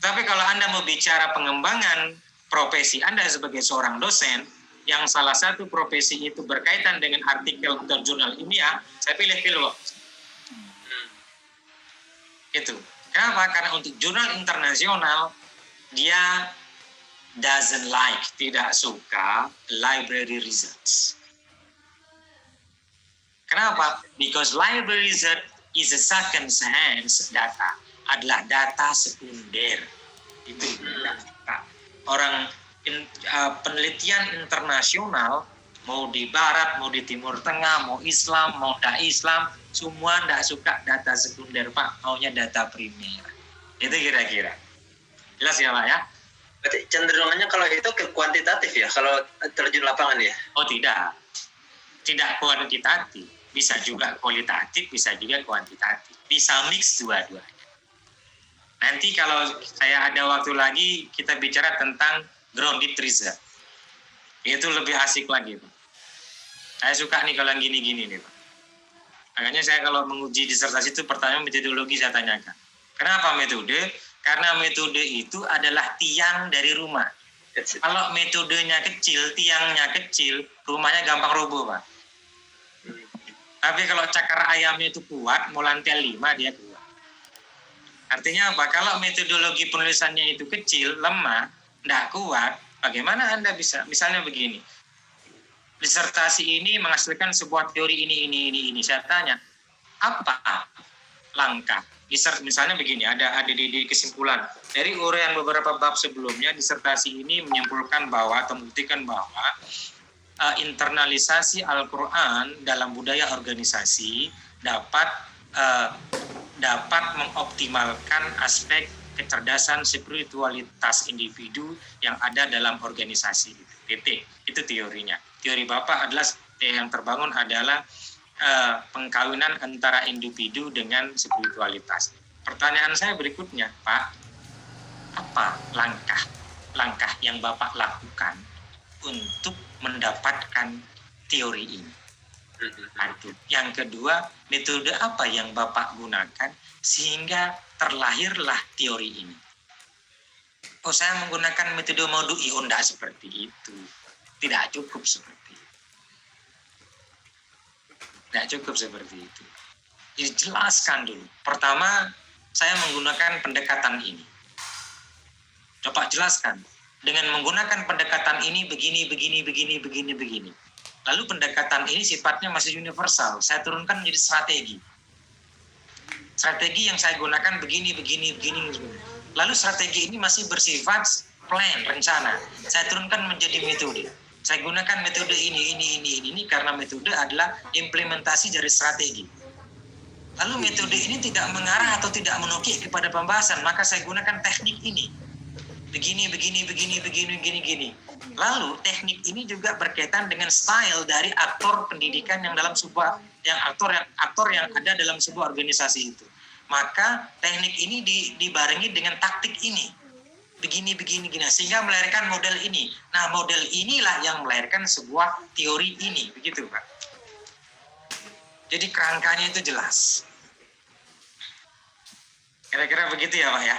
Tapi kalau Anda mau bicara pengembangan profesi Anda sebagai seorang dosen, yang salah satu profesi itu berkaitan dengan artikel atau jurnal ilmiah, saya pilih Philworks. Itu. Kenapa? Karena untuk jurnal internasional, dia doesn't like, tidak suka library research. Kenapa? Because library research is a second hand data, adalah data sekunder. Itu data. Orang penelitian internasional, mau di barat, mau di timur tengah, mau Islam, mau tidak Islam, semua tidak suka data sekunder Pak, maunya data primer. Itu kira-kira. Jelas ya Pak ya? Berarti cenderungannya kalau itu ke kuantitatif ya, kalau terjun lapangan ya? Oh tidak. Tidak kuantitatif. Bisa juga kualitatif, bisa juga kuantitatif. Bisa mix dua-duanya. Nanti kalau saya ada waktu lagi, kita bicara tentang grounded research. Itu lebih asik lagi, Pak. Saya suka nih kalau yang gini-gini nih, Pak. Makanya saya kalau menguji disertasi itu pertanyaan metodologi saya tanyakan. Kenapa metode? Karena metode itu adalah tiang dari rumah. Kalau metodenya kecil, tiangnya kecil, rumahnya gampang roboh, Pak. Tapi kalau cakar ayamnya itu kuat, mau lantai 5 dia kuat. Artinya apa? Kalau metodologi penulisannya itu kecil, lemah, tidak kuat, bagaimana Anda bisa? Misalnya begini, disertasi ini menghasilkan sebuah teori ini. Saya tanya, apa langkah? Misalnya begini, ada di kesimpulan. Dari uraian beberapa bab sebelumnya, disertasi ini menyimpulkan bahwa, atau membuktikan bahwa, internalisasi Al-Quran dalam budaya organisasi dapat mengoptimalkan aspek kecerdasan spiritualitas individu yang ada dalam organisasi. Titik. Itu teorinya. Teori Bapak adalah yang terbangun adalah pengkawinan antara individu dengan spiritualitas. Pertanyaan saya berikutnya, Pak, apa langkah yang Bapak lakukan untuk mendapatkan teori ini? Satu. Yang kedua, metode apa yang Bapak gunakan sehingga terlahirlah teori ini? Oh, saya menggunakan metode maudu'i. Oh, tidak seperti itu. Tidak cukup seperti itu. Tidak cukup seperti itu. Dijelaskan dulu. Pertama, saya menggunakan pendekatan ini. Coba jelaskan. Dengan menggunakan pendekatan ini begini. Lalu pendekatan ini sifatnya masih universal. Saya turunkan menjadi strategi. Strategi yang saya gunakan begini. Lalu strategi ini masih bersifat plan, rencana. Saya turunkan menjadi metode. Saya gunakan metode ini karena metode adalah implementasi dari strategi. Lalu metode ini tidak mengarah atau tidak menukik kepada pembahasan, maka saya gunakan teknik ini. Begini. Lalu teknik ini juga berkaitan dengan style dari aktor pendidikan yang dalam sebuah aktor yang ada dalam sebuah organisasi itu. Maka teknik ini dibarengi dengan taktik ini. Begini sehingga melahirkan model ini. Nah, model inilah yang melahirkan sebuah teori ini, begitu, Pak. Jadi kerangkanya itu jelas. Kira-kira begitu ya, Pak ya?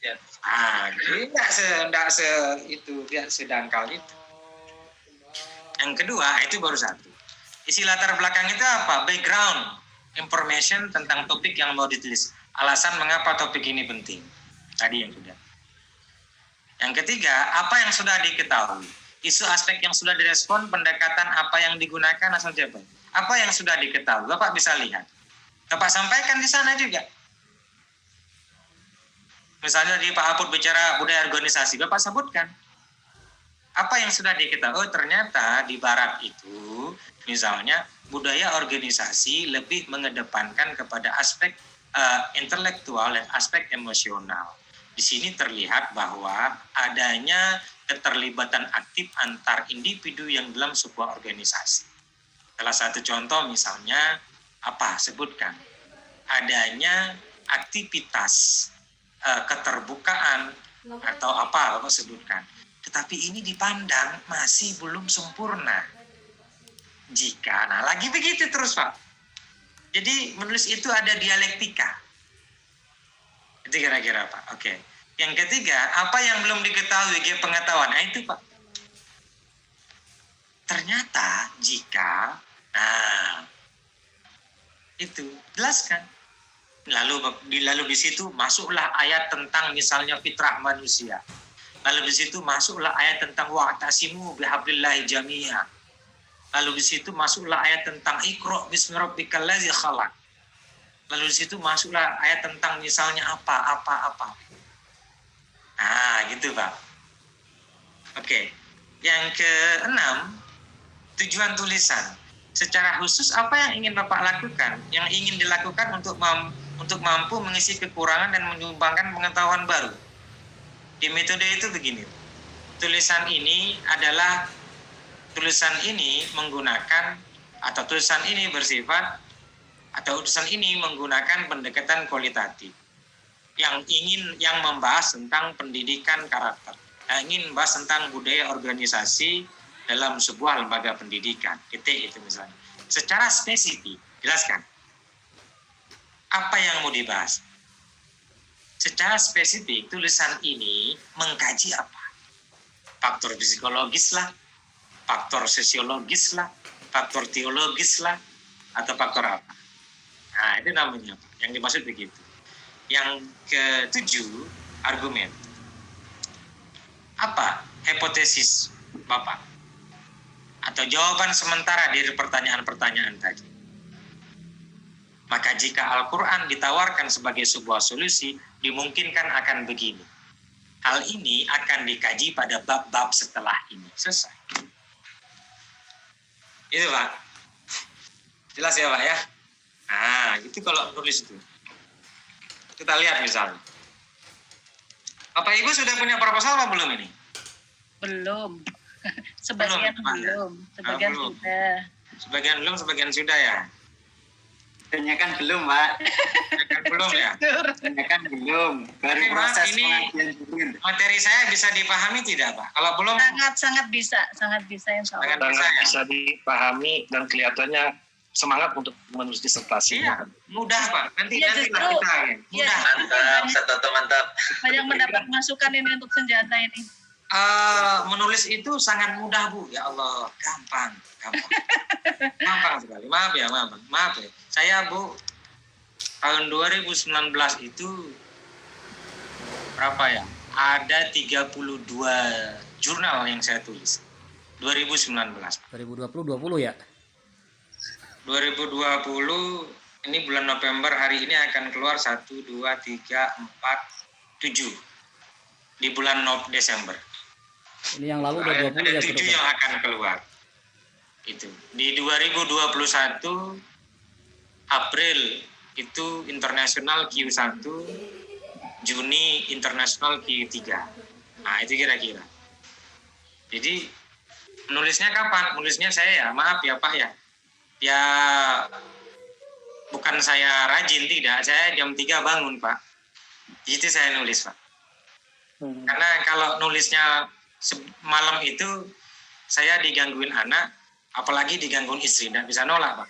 Siap. Tidak sedangkal itu. Yang kedua, itu baru satu. Isi latar belakang itu apa? Background information tentang topik yang mau ditulis. Alasan mengapa topik ini penting. Tadi yang sudah. Yang ketiga, apa yang sudah diketahui. Isu aspek yang sudah direspon, pendekatan apa yang digunakan, asal jawab. Apa yang sudah diketahui, Bapak bisa lihat. Bapak sampaikan di sana juga. Misalnya di Pak Apur bicara budaya organisasi, Bapak sebutkan. Apa yang sudah diketahui, oh ternyata di Barat itu, misalnya budaya organisasi lebih mengedepankan kepada aspek intelektual dan aspek emosional. Di sini terlihat bahwa adanya keterlibatan aktif antar individu yang dalam sebuah organisasi. Salah satu contoh misalnya apa? Sebutkan. Adanya aktivitas keterbukaan atau apa Bapak sebutkan. Tetapi ini dipandang masih belum sempurna. Nah lagi begitu terus Pak. Jadi menulis itu ada dialektika. Itu kira-kira Pak. Oke. Yang ketiga, apa yang belum diketahui pengetahuan? Nah itu Pak. Ternyata jika, itu jelaskan. Lalu di situ masuklah ayat tentang misalnya fitrah manusia. Lalu di situ masuklah ayat tentang wa'tasimu bihablillahi jami'a. Lalu di situ masuklah ayat tentang iqra' bismi rabbikal ladzi khalaq. Lalu di situ masuklah ayat tentang misalnya apa. Gitu Pak. Oke. Yang keenam, tujuan tulisan. Secara khusus apa yang ingin Bapak lakukan? Yang ingin dilakukan untuk mampu mengisi kekurangan dan menyumbangkan pengetahuan baru. Di metode itu begini. Tulisan ini menggunakan atau tulisan ini bersifat atau tulisan ini menggunakan pendekatan kualitatif yang membahas tentang pendidikan karakter, yang ingin membahas tentang budaya organisasi dalam sebuah lembaga pendidikan. Itu misalnya. Secara spesifik, jelaskan. Apa yang mau dibahas? Secara spesifik, tulisan ini mengkaji apa? Faktor psikologis lah, faktor sosiologis lah, faktor teologis lah, atau faktor apa? Nah, itu namanya. Yang dimaksud begitu. Yang ketujuh, argumen. Apa hipotesis Bapak? Atau jawaban sementara dari pertanyaan-pertanyaan tadi. Maka jika Al-Quran ditawarkan sebagai sebuah solusi, dimungkinkan akan begini. Hal ini akan dikaji pada bab-bab setelah ini. Selesai. Itu Pak. Jelas ya Pak ya? Gitu kalau nulis itu. Kita lihat misalnya. Bapak Ibu sudah punya proposal apa belum ini? Belum. Sebagian belum. Sebagian belum. sudah. Sebagian belum, sebagian sudah ya? Kebanyakan belum, Pak. Belum ya? Kebanyakan belum. Baru Tapi, proses ini pengajian dulu. materi saya bisa dipahami tidak Pak? Kalau belum, Sangat bisa insya Allah. sangat Bisa dipahami dan kelihatannya semangat untuk menulis disertasi. iya, mudah Pak. Nanti Iya, lah justru. kita. Iya. Mudah. Mantap, Satoto mantap. Banyak mendapat masukan ini untuk senjata ini. Menulis itu sangat mudah Bu. Ya Allah, gampang. Gampang sekali. Maaf ya. Saya Bu, tahun 2019 itu berapa ya? Ada 32 jurnal yang saya tulis. 2019. 2020 ya? 2020 ini bulan November, hari ini akan keluar 1, 2, 3, 4, 7 di bulan Desember. Ini yang lalu udah 20 Ada ya? 7 yang akan keluar. Itu di 2021 April itu internasional Q1, Juni internasional Q3. Nah itu kira-kira. Jadi menulisnya kapan? Menulisnya saya ya, maaf ya Pak ya. Ya bukan saya rajin, tidak. Saya jam 3 bangun Pak. Itu saya nulis Pak. Karena kalau nulisnya malam itu saya digangguin anak, apalagi digangguin istri, tidak bisa nolak Pak.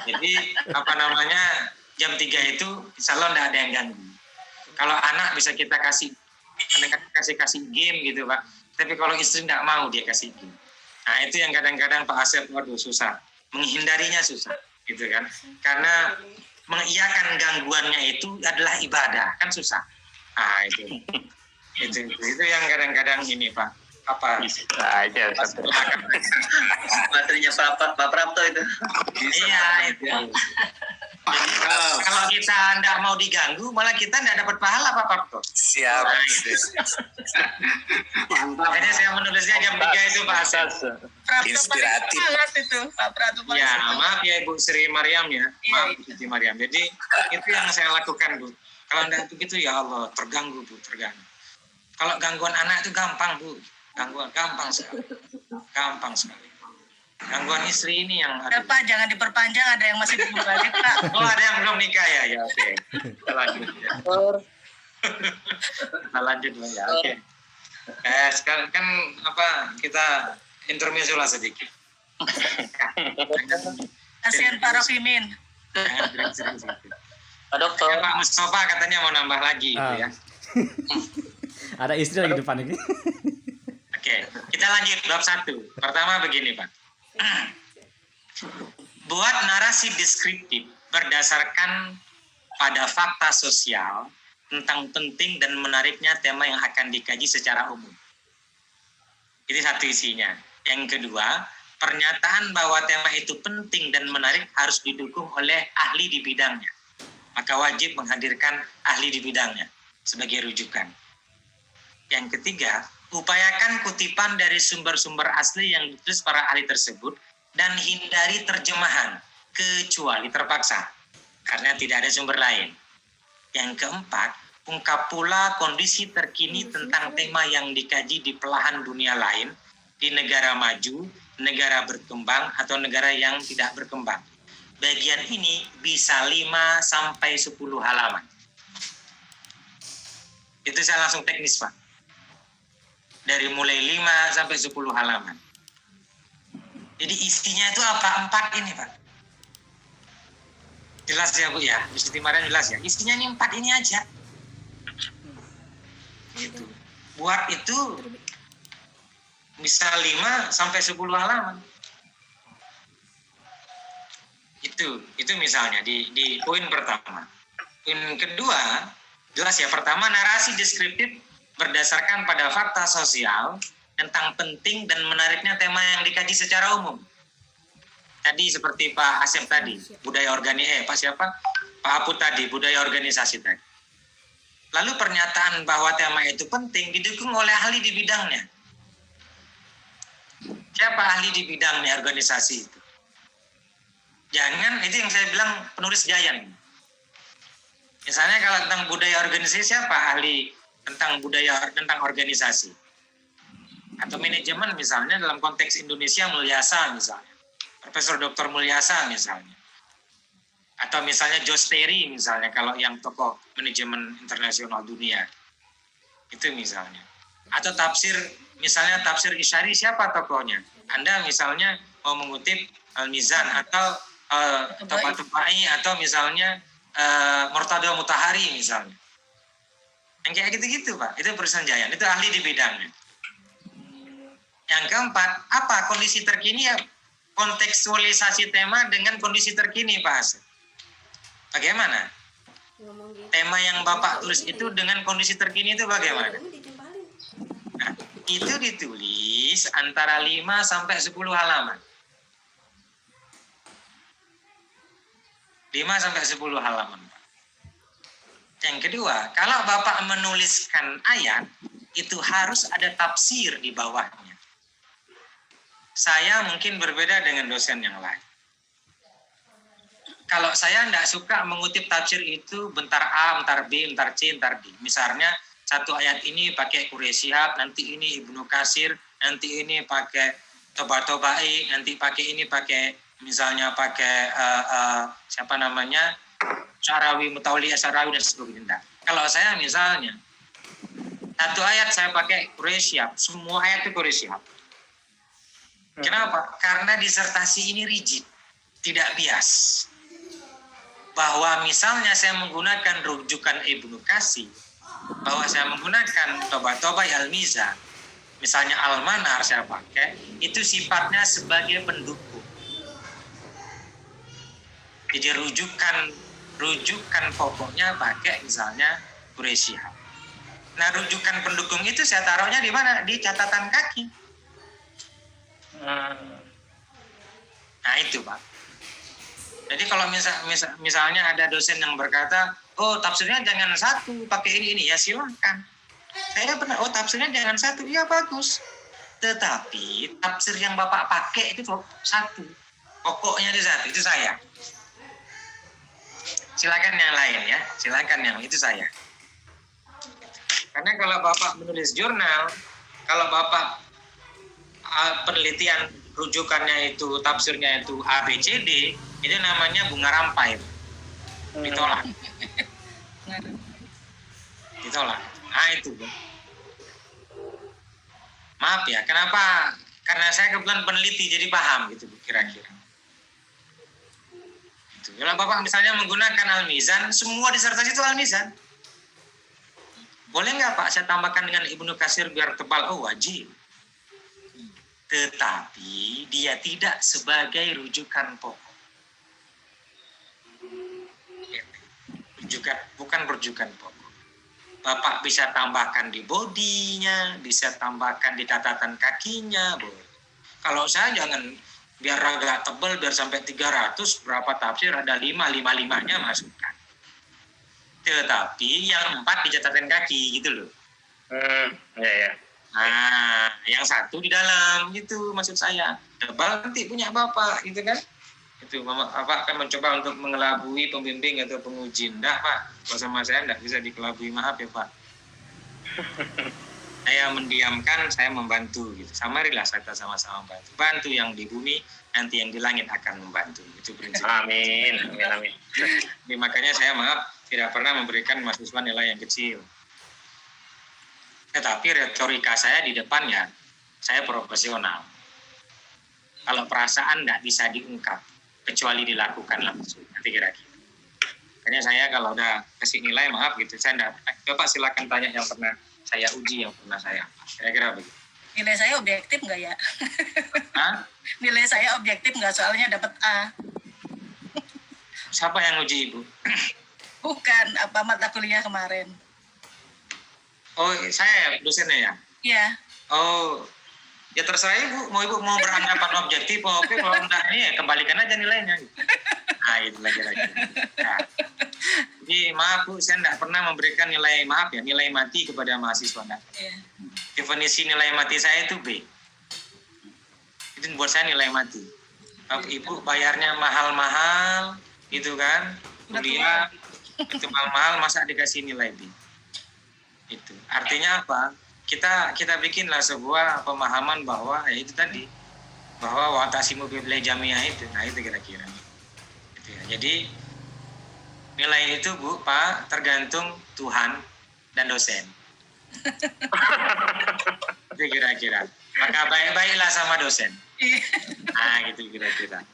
Jadi jam 3 itu insya Allah tidak ada yang ganggu. Kalau anak bisa kita kasih game gitu Pak. Tapi kalau istri tidak mau dia kasih game. Nah itu yang kadang-kadang Pak Asep, waduh susah. Menghindarinya susah gitu kan. Karena mengiyakan gangguannya itu adalah ibadah, kan susah. Nah itu yang kadang-kadang ini Pak. Apa? Bisa aja. Pas Ustaz. makan. Materinya Pak Prapto itu. Iya itu. Jadi, kalau kita nggak mau diganggu, malah kita nggak dapat pahala Pak Parto. Siap. Nah, itu. Mantap. Makanya saya menulisnya jam 3 itu Pak Asep. Inspiratif. Banget itu Pak Pratu. Ya, maaf ya Ibu Sri Mariam ya. Maaf Bu Sri Mariam. Jadi itu yang saya lakukan Bu. Kalau enggak begitu ya Allah, terganggu Bu, terganggu. Kalau gangguan anak itu gampang Bu. Gangguan gampang sekali. Gampang sekali. Gangguan istri ini yang Udah Pak, jangan diperpanjang, ada yang masih belum balik Pak. Oh, ada yang belum nikah ya? Ya, oke. Kita lanjut ya. Kita lanjut lah ya, oke. Sekarang kan kita intermezzo lah sedikit. Kasihan Pak Rofimin. Jangan sering sedikit. Pak Dokter. Pak Mustafa katanya mau nambah lagi gitu ya. Ada istri lagi depan ini. Oke, kita lanjut bab 1. Pertama begini Pak. Buat narasi deskriptif berdasarkan pada fakta sosial tentang penting dan menariknya tema yang akan dikaji secara umum. Itu satu isinya. Yang kedua, pernyataan bahwa tema itu penting dan menarik harus didukung oleh ahli di bidangnya. Maka wajib menghadirkan ahli di bidangnya sebagai rujukan. Yang ketiga, upayakan kutipan dari sumber-sumber asli yang ditulis para ahli tersebut dan hindari terjemahan kecuali terpaksa karena tidak ada sumber lain. Yang keempat, ungkap pula kondisi terkini tentang tema yang dikaji di belahan dunia lain, di negara maju, negara berkembang, atau negara yang tidak berkembang. Bagian ini bisa 5 sampai 10 halaman. Itu saya langsung teknis Pak. Dari mulai 5 sampai 10 halaman. Jadi isinya itu apa? 4 ini Pak. Jelas ya Bu ya? Bu Siti Mariam jelas ya? Isinya ini 4 ini aja. Gitu. Buat itu bisa 5 sampai 10 halaman. Itu misalnya di poin pertama. Poin kedua, jelas ya, pertama narasi deskriptif berdasarkan pada fakta sosial tentang penting dan menariknya tema yang dikaji secara umum. Tadi seperti Pak Asep tadi, budaya Pak Apu tadi, budaya organisasi tadi. Lalu pernyataan bahwa tema itu penting didukung oleh ahli di bidangnya. Siapa ahli di bidangnya organisasi itu? Jangan, itu yang saya bilang penulis giant. Misalnya kalau tentang budaya organisasi, siapa ahli tentang budaya, tentang organisasi? Atau manajemen misalnya dalam konteks Indonesia Mulyasa misalnya. Profesor Dr. Mulyasa misalnya. Atau misalnya Josh Terry misalnya kalau yang tokoh manajemen internasional dunia. Itu misalnya. Atau tafsir, misalnya tafsir Isyari siapa tokohnya? Anda misalnya mau mengutip Al-Mizan atau Toba-Tobai atau misalnya Murtada Mutahari misalnya. Yang kayak gitu-gitu Pak, itu persenjayan, itu ahli di bidangnya. Yang keempat, apa kondisi terkini ya? Kontekstualisasi tema dengan kondisi terkini Pak Asep. Bagaimana? Tema yang Bapak tulis itu dengan kondisi terkini itu bagaimana? Nah, itu ditulis antara 5 sampai 10 halaman. 5 sampai 10 halaman. Yang kedua, kalau Bapak menuliskan ayat, itu harus ada tafsir di bawahnya. Saya mungkin berbeda dengan dosen yang lain. Kalau saya tidak suka mengutip tafsir itu bentar A, bentar B, bentar C, bentar D. Misalnya, satu ayat ini pakai Quraisy Shihab, nanti ini Ibnu Katsir, nanti ini pakai Toba-Tobai, nanti pakai ini pakai misalnya pakai siapa namanya Syarawi, Mutauli Syarawi dan sebagainya. Kalau saya misalnya satu ayat saya pakai Quraisy Shihab, semua ayat itu Quraisy Shihab. Kenapa? Karena disertasi ini rigid, tidak bias. Bahwa misalnya saya menggunakan rujukan Ibnu Katsir, bahwa saya menggunakan Toba-Tobai Al-Mizan, misalnya Al-Manar saya pakai, itu sifatnya sebagai pendukung. Jadi rujukan pokoknya pakai misalnya Quraisy Shihab. Nah, rujukan pendukung itu saya taruhnya di mana? Di catatan kaki. Nah, itu Pak. Jadi kalau misalnya ada dosen yang berkata, oh tafsirnya jangan satu, pakai ini, ya silakan. Saya pernah, oh tafsirnya jangan satu, iya bagus. Tetapi tafsir yang Bapak pakai itu satu. Pokoknya itu satu, itu saya. Silakan yang lain ya, silakan yang itu saya. Karena kalau Bapak menulis jurnal, kalau Bapak penelitian rujukannya itu, tafsirnya itu A, B, C, D, itu namanya bunga rampai. Ditolak. Ditolak. Nah itu. Maaf ya, kenapa? Karena saya kebetulan peneliti, jadi paham gitu kira-kira. Gitu. Kalau Bapak misalnya menggunakan Al-Mizan, semua disertasi itu Al-Mizan. Boleh nggak Pak, saya tambahkan dengan Ibnu Katsir biar tebal? Oh wajib. Tetapi dia tidak sebagai rujukan pokok. Rujukan, bukan rujukan pokok. Bapak bisa tambahkan di bodinya, bisa tambahkan di catatan kakinya, boleh. Kalau saya jangan biar agak tebal, biar sampai 300, berapa tafsir, ada 5-5-5-nya masukkan. Tetapi yang 4 di catatan kaki gitu loh. Ya. Nah, yang satu di dalam gitu maksud saya. Tebal nanti punya Bapak gitu kan. Itu Bapak akan mencoba untuk mengelabui pembimbing atau penguji. Enggak Pak, kalau sama saya enggak bisa dikelabui, maaf ya Pak. Saya mendiamkan, saya membantu gitu. Samarilah kita sama-sama membantu. Bantu yang di bumi, nanti yang di langit akan membantu. Itu prinsip. Amin. Jadi, makanya saya maaf tidak pernah memberikan mahasiswa nilai yang kecil. Tetapi retorika saya di depannya, saya profesional. Kalau perasaan tidak bisa diungkap, kecuali dilakukan langsung. Nanti kira-kira. Makanya saya kalau udah kasih nilai, maaf gitu, saya enggak. Bapak silakan tanya yang pernah saya uji, yang pernah saya. Kira-kira begitu. Nilai saya objektif nggak ya? Hah? Nilai saya objektif nggak, soalnya dapat A. Siapa yang uji Ibu? Bukan, apa mata kuliah kemarin. Oh, saya dosennya ya? Iya. Oh, ya terserah Ibu mau beranggapan objektif, oke, kalau enggak ini ya kembalikan aja nilainya. Nah, itu lagi. Nah, jadi maaf Bu, saya enggak pernah memberikan nilai, maaf ya, nilai mati kepada mahasiswa. Enggak. Iya. Definisi nilai mati saya itu B. Itu buat saya nilai mati. Ibu bayarnya mahal-mahal, gitu kan, kuliah itu mahal-mahal, masa dikasih nilai B. Itu artinya apa? Kita bikinlah sebuah pemahaman bahwa ya itu tadi, bahwa watasimu billahi jamiah itu. Nah itu kira-kira itu ya. Jadi nilai itu Bu Pak tergantung Tuhan dan dosen. Itu kira-kira. Maka baik-baiklah sama dosen. Nah gitu kira-kira.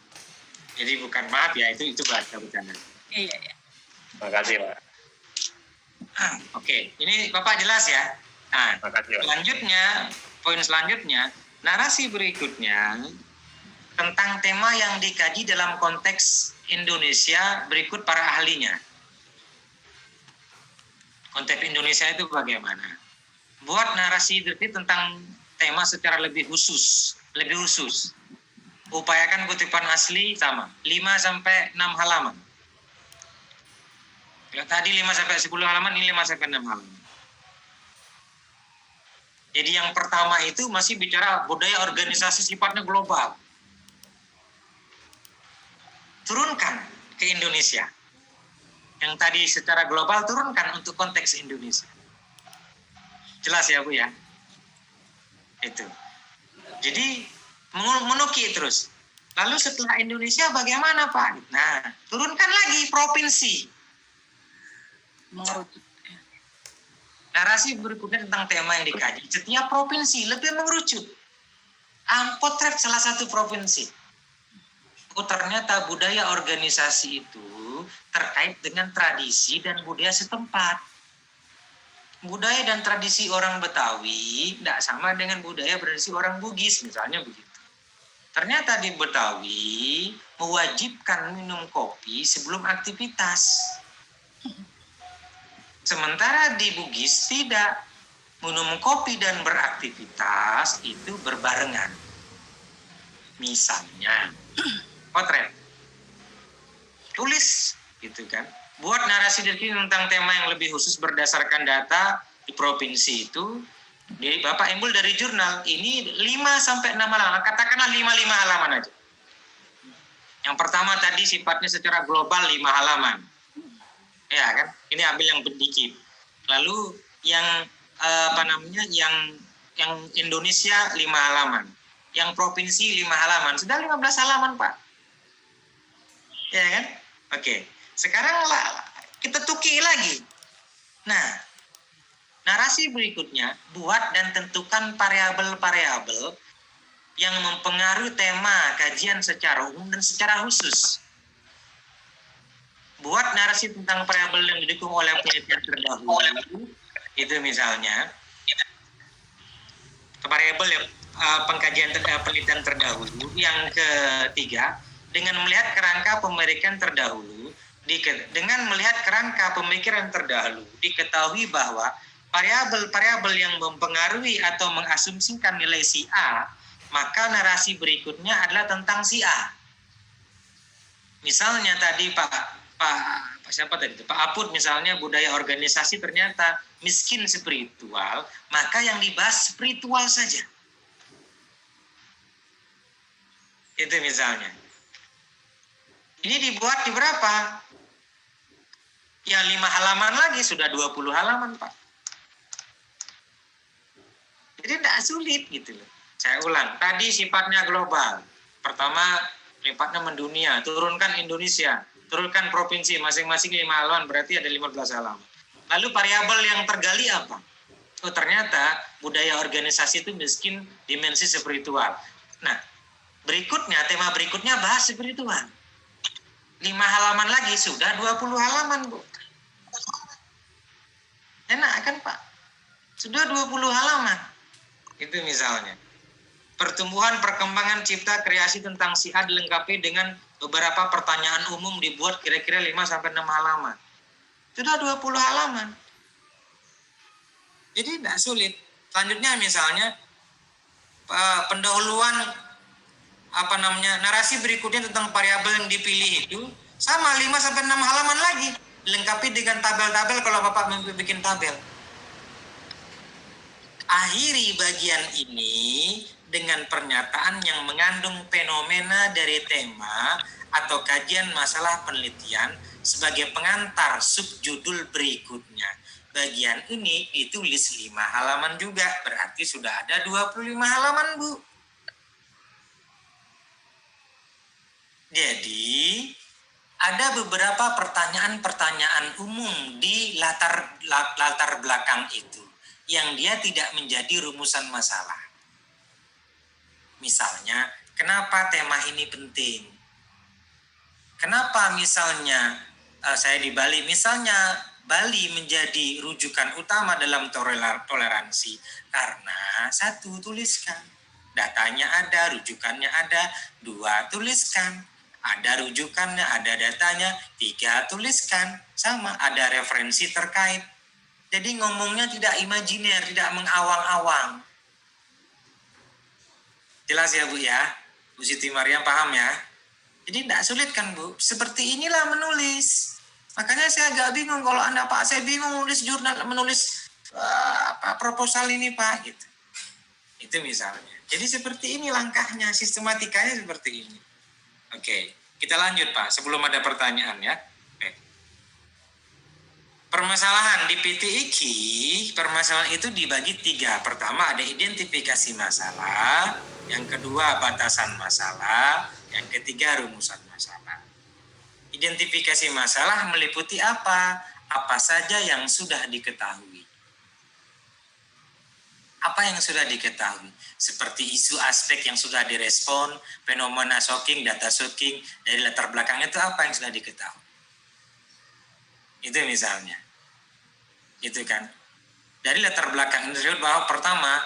Jadi bukan, maaf ya, itu bahasa bercanda. Iya. Terima kasih Pak. Oke, ini Bapak jelas ya. Nah, selanjutnya, poin selanjutnya, narasi berikutnya tentang tema yang dikaji dalam konteks Indonesia berikut para ahlinya. Konteks Indonesia itu bagaimana? Buat narasi tentang tema secara lebih khusus. Upayakan kutipan asli sama, 5-6 halaman. Ya, tadi 5-10 halaman, ini 5-6 halaman. Jadi yang pertama itu masih bicara budaya organisasi sifatnya global. Turunkan ke Indonesia. Yang tadi secara global turunkan untuk konteks Indonesia. Jelas ya Bu ya? Itu. Jadi menukik terus. Lalu setelah Indonesia bagaimana Pak? Nah, turunkan lagi provinsi. Mengerucut. Narasi berikutnya tentang tema yang dikaji. Setiap provinsi lebih mengerucut. Potret salah satu provinsi. Oh, ternyata budaya organisasi itu terkait dengan tradisi dan budaya setempat. Budaya dan tradisi orang Betawi tidak sama dengan budaya tradisi orang Bugis, misalnya begitu. Ternyata di Betawi mewajibkan minum kopi sebelum aktivitas. Sementara di Bugis tidak. minum kopi dan beraktivitas itu berbarengan. Misalnya, potret, tulis, gitu kan. Buat narasi diri tentang tema yang lebih khusus berdasarkan data di provinsi itu. Jadi Bapak Embul dari jurnal, ini 5-6 halaman, katakanlah 5 halaman aja. Yang pertama tadi sifatnya secara global 5 halaman. Ya kan, ini ambil yang sedikit. Lalu yang yang Indonesia 5 halaman. Yang provinsi 5 halaman, sudah 15 halaman Pak. Ya kan? Oke. Sekarang kita tuki lagi. Nah, narasi berikutnya, buat dan tentukan variabel-variabel yang mempengaruhi tema kajian secara umum dan secara khusus. Buat narasi tentang variabel yang didukung oleh penelitian terdahulu, itu misalnya variabel yang pengkajian penelitian terdahulu. Yang ketiga, dengan melihat kerangka pemikiran terdahulu, dengan melihat kerangka pemikiran terdahulu, diketahui bahwa variabel-variabel yang mempengaruhi atau mengasumsikan nilai si A, maka narasi berikutnya adalah tentang si A. Misalnya tadi siapa tadi? Pak Apud misalnya, budaya organisasi ternyata miskin spiritual, maka yang dibahas spiritual saja. Itu misalnya. Ini dibuat di berapa? Ya 5 halaman lagi, sudah 20 halaman Pak. Jadi tidak sulit gitu loh. Saya ulang, tadi sifatnya global. Pertama, sifatnya mendunia, turunkan Indonesia, turunkan provinsi, masing-masing 5 halaman, berarti ada 15 halaman. Lalu variabel yang tergali apa? Oh ternyata budaya organisasi itu miskin dimensi spiritual. Nah, berikutnya, tema berikutnya bahas spiritual. 5 halaman lagi, sudah 20 halaman, Bu. Enak kan, Pak? Sudah 20 halaman. Itu misalnya. Pertumbuhan perkembangan cipta kreasi tentang si A dilengkapi dengan beberapa pertanyaan umum dibuat kira-kira 5-6 halaman. Sudah 20 halaman. Jadi tidak sulit. Selanjutnya misalnya pendahuluan narasi berikutnya tentang variabel yang dipilih itu sama 5-6 halaman lagi, dilengkapi dengan tabel-tabel kalau Bapak mau bikin tabel. Akhiri bagian ini dengan pernyataan yang mengandung fenomena dari tema atau kajian masalah penelitian sebagai pengantar subjudul berikutnya. Bagian ini ditulis 5 halaman juga, berarti sudah ada 25 halaman, Bu. Jadi, ada beberapa pertanyaan-pertanyaan umum di latar belakang itu yang dia tidak menjadi rumusan masalah. Misalnya, kenapa tema ini penting? Kenapa misalnya saya di Bali, misalnya Bali menjadi rujukan utama dalam toleransi? Karena 1, tuliskan. Datanya ada, rujukannya ada. 2, tuliskan. Ada rujukannya, ada datanya. 3, tuliskan. Sama, ada referensi terkait. Jadi ngomongnya tidak imajiner, tidak mengawang-awang. Jelas ya Bu ya? Bu Siti Maryam paham ya? Jadi tidak sulit kan Bu? Seperti inilah menulis. Makanya saya agak bingung kalau Anda Pak, saya bingung menulis jurnal, menulis proposal ini Pak gitu. Itu misalnya. Jadi seperti ini langkahnya, sistematikanya seperti ini. Oke, kita lanjut Pak, sebelum ada pertanyaan ya. Oke. Permasalahan di PTIQ, permasalahan itu dibagi 3. Pertama ada identifikasi masalah, yang kedua batasan masalah, yang ketiga rumusan masalah. Identifikasi masalah meliputi apa? Apa saja yang sudah diketahui. Apa yang sudah diketahui? Seperti isu aspek yang sudah direspon, fenomena shocking, data shocking, dari latar belakang itu apa yang sudah diketahui. Itu misalnya. Gitu kan. Dari latar belakang ini bahwa pertama,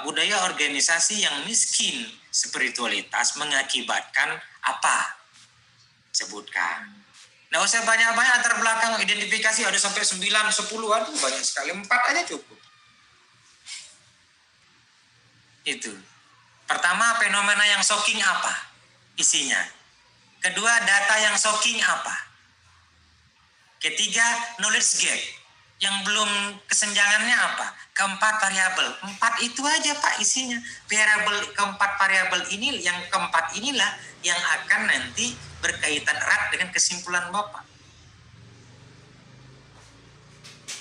budaya organisasi yang miskin spiritualitas mengakibatkan apa? Sebutkan. Nggak usah banyak-banyak latar belakang identifikasi, ada sampai 9, 10, aduh banyak sekali, 4 aja cukup. Itu. Pertama, fenomena yang shocking apa? Isinya. Kedua, data yang shocking apa? Ketiga, knowledge gap. Yang belum kesenjangannya apa? Keempat, variabel. 4 itu aja Pak isinya. Keempat variabel ini, yang keempat inilah yang akan nanti berkaitan erat dengan kesimpulan Bapak.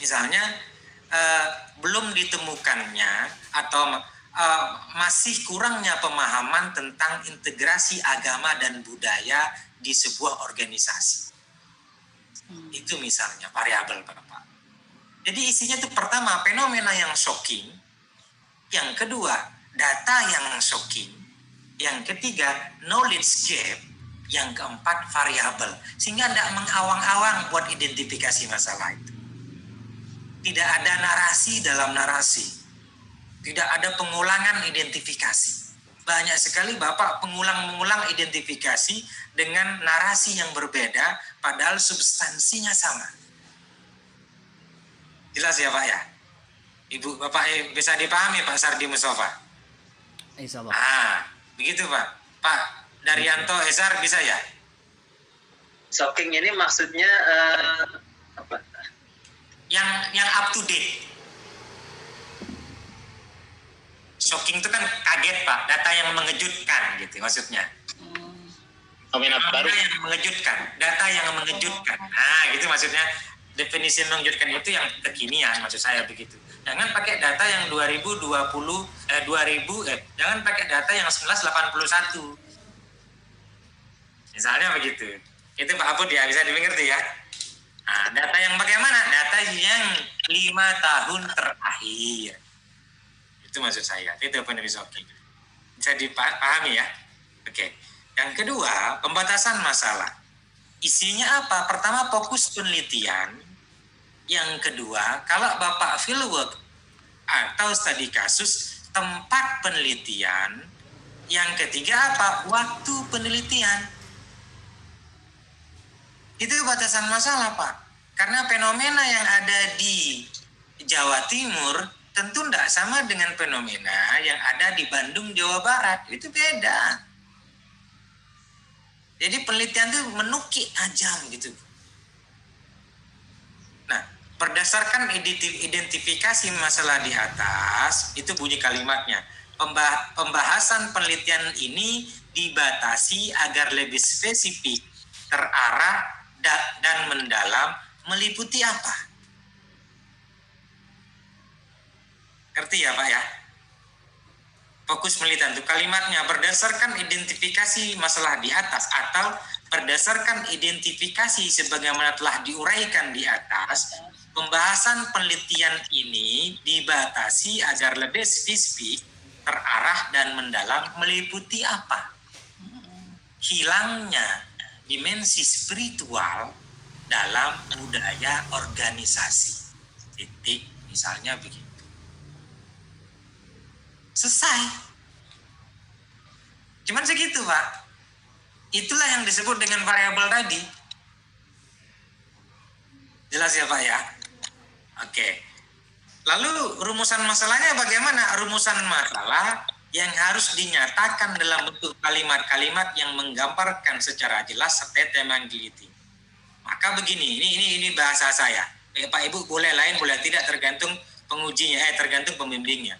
Misalnya, belum ditemukannya atau masih kurangnya pemahaman tentang integrasi agama dan budaya di sebuah organisasi. Itu misalnya variabel Bapak. Jadi isinya itu pertama fenomena yang shocking, yang kedua data yang shocking, yang ketiga knowledge gap, yang keempat variabel. Sehingga tidak mengawang-awang buat identifikasi masalah itu. Tidak ada narasi dalam narasi. Tidak ada pengulangan identifikasi. Banyak sekali Bapak mengulang identifikasi dengan narasi yang berbeda, padahal substansinya sama. Jelas ya Pak ya? Ibu Bapak bisa dipahami Pak Sardi Mustafa? Insya Allah. Begitu Pak. Pak Daryanto Esar bisa ya? Shocking ini maksudnya apa? Yang up to date. Shocking itu kan kaget Pak, data yang mengejutkan gitu maksudnya. Fenomena baru. Data yang mengejutkan, data yang mengejutkan. Gitu maksudnya. Definisi mengejutkan itu yang kekinian, maksud saya begitu. Jangan pakai data yang 2000, jangan pakai data yang 1981. Misalnya begitu. Itu Pak Abud ya, bisa dimengerti ya. Data yang bagaimana? Data yang 5 tahun terakhir. Itu maksud saya. Itu definisi shocking. Bisa dipahami ya? Oke. Yang kedua, pembatasan masalah. Isinya apa? Pertama, fokus penelitian. Yang kedua, kalau Bapak fieldwork atau studi kasus, tempat penelitian. Yang ketiga apa? Waktu penelitian. Itu batasan masalah Pak. Karena fenomena yang ada di Jawa Timur tentu tidak sama dengan fenomena yang ada di Bandung, Jawa Barat. Itu beda. Jadi penelitian itu menukik tajam gitu. Nah, berdasarkan identifikasi masalah di atas, itu bunyi kalimatnya. Pembahasan penelitian ini dibatasi agar lebih spesifik, terarah, dan mendalam, meliputi apa? Ngerti ya Pak ya? Fokus penelitian itu kalimatnya berdasarkan identifikasi masalah di atas atau berdasarkan identifikasi sebagaimana telah diuraikan di atas, pembahasan penelitian ini dibatasi agar lebih spesifik, terarah dan mendalam, meliputi apa? Hilangnya dimensi spiritual dalam budaya organisasi. Titik, misalnya begitu. Selesai. Cuman segitu Pak. Itulah yang disebut dengan variabel tadi. Jelas ya Pak ya? Oke. Lalu rumusan masalahnya bagaimana? Rumusan masalah yang harus dinyatakan dalam bentuk kalimat-kalimat yang menggambarkan secara jelas serta tema yang diteliti. Maka begini, ini bahasa saya. Pak Ibu boleh lain, boleh tidak, tergantung pengujinya, tergantung pembimbingnya.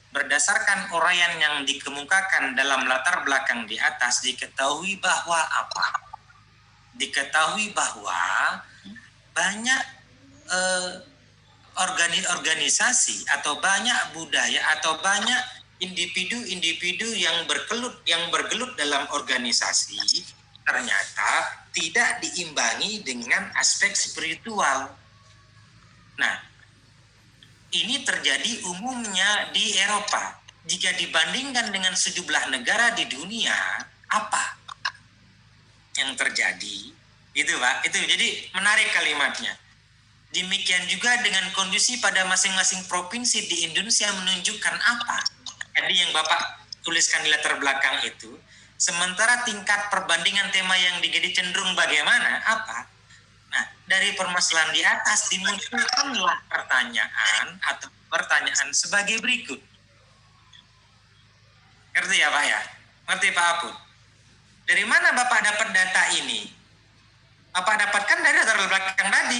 Berdasarkan uraian yang dikemukakan dalam latar belakang di atas, diketahui bahwa apa? Diketahui bahwa banyak organisasi atau banyak budaya atau banyak individu-individu yang bergelut dalam organisasi ternyata tidak diimbangi dengan aspek spiritual. Nah, ini terjadi umumnya di Eropa. Jika dibandingkan dengan sejumlah negara di dunia, apa yang terjadi? Itu Pak, itu jadi menarik kalimatnya. Demikian juga dengan kondisi pada masing-masing provinsi di Indonesia menunjukkan apa? Tadi yang Bapak tuliskan di latar belakang itu, sementara tingkat perbandingan tema yang jadi cenderung bagaimana? Apa? Nah, dari permasalahan di atas dimunculkanlah pertanyaan sebagai berikut. Ngerti ya Pak ya? Ngerti Pak Apun? Dari mana Bapak dapat data ini? Bapak dapatkan dari latar belakang tadi.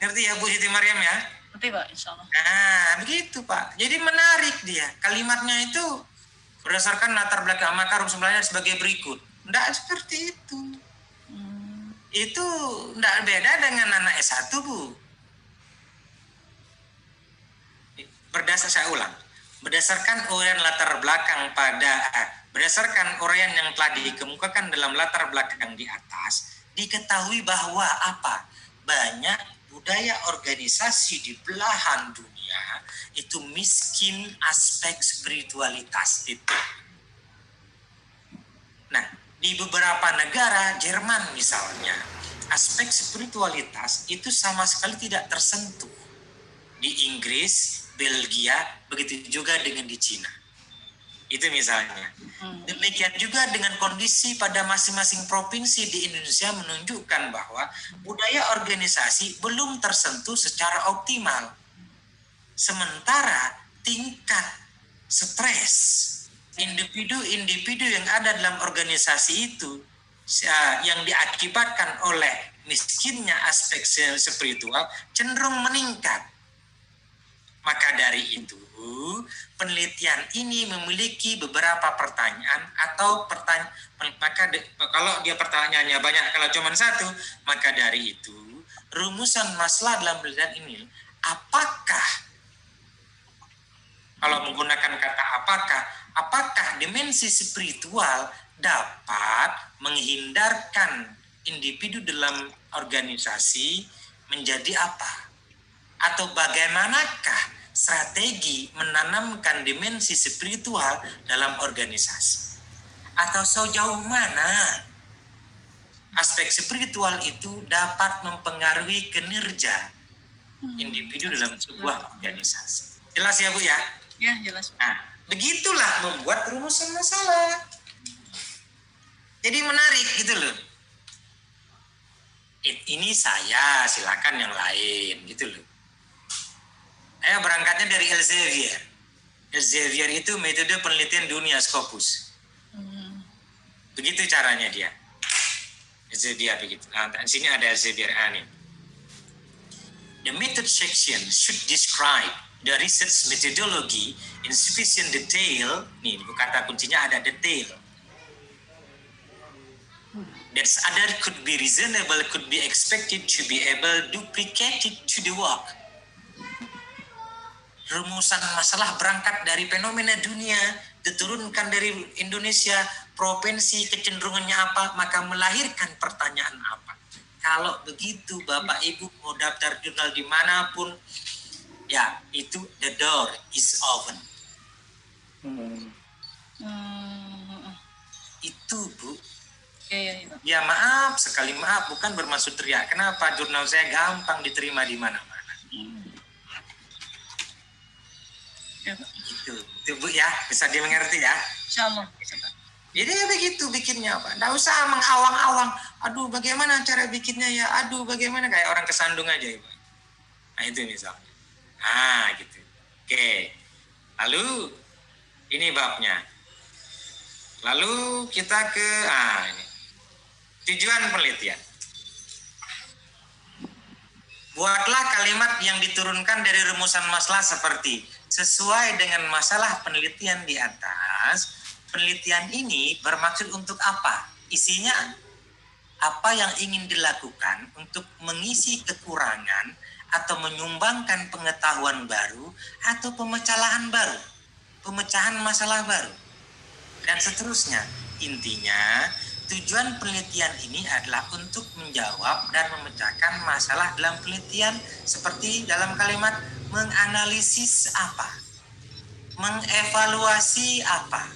Ngerti ya Bu Siti Maryam ya? Ngerti Pak, insya Allah. Nah, begitu Pak. Jadi menarik dia. Kalimatnya itu berdasarkan latar belakang, maka rumus sebenarnya sebagai berikut. Tidak seperti itu. Itu tidak beda dengan anak S1 Bu. Saya ulang. Berdasarkan uraian latar belakang berdasarkan uraian yang telah dikemukakan dalam latar belakang di atas, diketahui bahwa apa? Banyak budaya organisasi di belahan dunia itu miskin aspek spiritualitas itu. Nah, di beberapa negara, Jerman misalnya, aspek spiritualitas itu sama sekali tidak tersentuh. Di Inggris, Belgia, begitu juga dengan di Cina. Itu misalnya. Demikian juga dengan kondisi pada masing-masing provinsi di Indonesia menunjukkan bahwa budaya organisasi belum tersentuh secara optimal. Sementara tingkat stres individu-individu yang ada dalam organisasi itu yang diakibatkan oleh miskinnya aspek spiritual cenderung meningkat. Maka dari itu, penelitian ini memiliki beberapa pertanyaan atau kalau dia pertanyaannya banyak, kalau cuma satu, maka dari itu rumusan masalah dalam penelitian ini, apakah, kalau menggunakan kata apakah dimensi spiritual dapat menghindarkan individu dalam organisasi menjadi apa? Atau bagaimanakah strategi menanamkan dimensi spiritual dalam organisasi? Atau sejauh mana aspek spiritual itu dapat mempengaruhi kinerja individu dalam sebuah organisasi? Jelas ya Bu ya? Ya, jelas. Nah, begitulah membuat rumusan masalah. Jadi menarik gitu loh. Ini saya, silakan yang lain gitu loh. Saya berangkatnya dari Elsevier. Elsevier itu metode penelitian dunia Scopus. Begitu caranya dia. Elsevier begitu. Nah, di sini ada Elsevier ini. The method section should describe the research methodology in sufficient detail. Nih, kata kuncinya ada detail. That other could be reasonable, could be expected to be able duplicated to the work. Rumusan masalah berangkat dari fenomena dunia, diturunkan dari Indonesia, provinsi kecenderungannya apa, maka melahirkan pertanyaan apa. Kalau begitu Bapak Ibu mau daftar jurnal dimanapun, ya itu the door is open. Itu Bu. Ya. Ya maaf, sekali maaf, bukan bermaksud teriak. Kenapa jurnal saya gampang diterima di mana-mana. Ya, Pak. Itu Bu ya, bisa dimengerti ya. Insya Allah. Jadi ya begitu bikinnya Pak. Nggak usah mengawang-awang. Aduh bagaimana cara bikinnya ya. Aduh bagaimana, kayak orang kesandung aja ya Pak. Nah itu misalnya. Nah gitu. Oke. Lalu ini babnya. Lalu kita ke ini. Tujuan penelitian. Buatlah kalimat yang diturunkan dari rumusan masalah seperti sesuai dengan masalah penelitian di atas. Penelitian ini bermaksud untuk apa? Isinya apa yang ingin dilakukan untuk mengisi kekurangan atau menyumbangkan pengetahuan baru atau pemecahan baru, pemecahan masalah baru, dan seterusnya. Intinya, tujuan penelitian ini adalah untuk menjawab dan memecahkan masalah dalam penelitian seperti dalam kalimat menganalisis apa, mengevaluasi apa,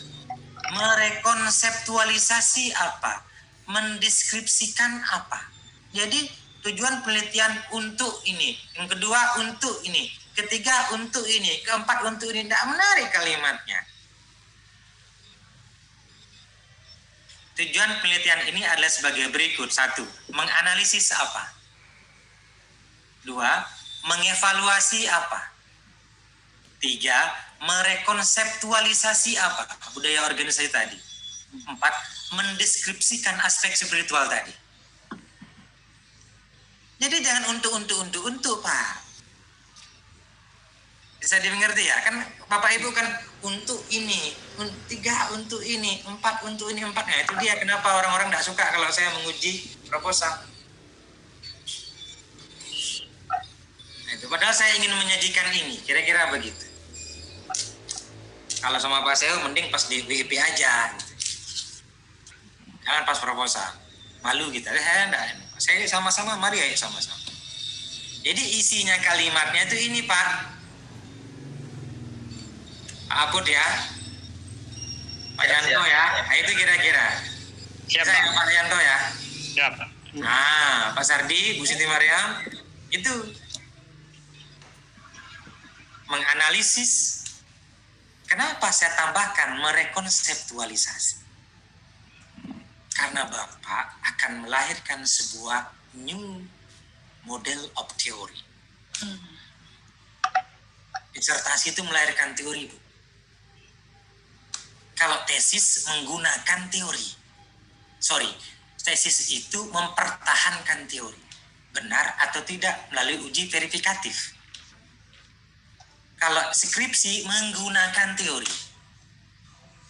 merekonseptualisasi apa, mendeskripsikan apa. Jadi tujuan penelitian untuk ini, yang kedua untuk ini, ketiga untuk ini, keempat untuk ini. Tidak menarik kalimatnya. Tujuan penelitian ini adalah sebagai berikut. 1. Menganalisis apa. 2. Mengevaluasi apa. 3, merekonseptualisasi apa? Budaya organisasi tadi. 4, mendeskripsikan aspek spiritual tadi. Jadi jangan untuk, Pak. Bisa dimengerti ya? Kan Bapak Ibu kan untuk ini, 3 untuk ini, 4 untuk ini, 4. Nah itu dia kenapa orang-orang tidak suka kalau saya menguji proposal. Nah, itu padahal saya ingin menyajikan ini, kira-kira begitu. Kalau sama Pak Seo mending pas di WIP aja. Gitu. Jangan pas proposal. Malu gitu. Enggak. Saya sama-sama, mari ayo sama-sama. Jadi isinya kalimatnya itu ini Pak. Aput ya. Pak Yanto ya. Nah, itu kira-kira. Siap, Saya Pak. Pak Yanto ya. Siap. Nah, Pak Sardi, Bu Siti Mariam, itu menganalisis. Kenapa saya tambahkan merekonseptualisasi? Karena Bapak akan melahirkan sebuah new model of theory. Disertasi itu melahirkan teori, Bu. Kalau tesis menggunakan teori. Tesis itu mempertahankan teori. Benar atau tidak melalui uji verifikatif. Kalau skripsi menggunakan teori.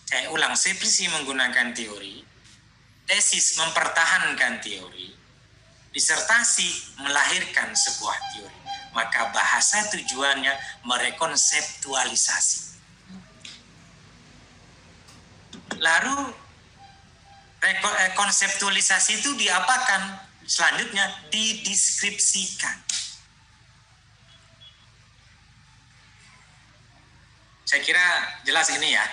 Saya ulang, skripsi menggunakan teori. Tesis mempertahankan teori, disertasi melahirkan sebuah teori. Maka bahasa tujuannya merekonseptualisasi. Lalu konseptualisasi itu diapakan? Selanjutnya dideskripsikan. Saya kira jelas ini ya.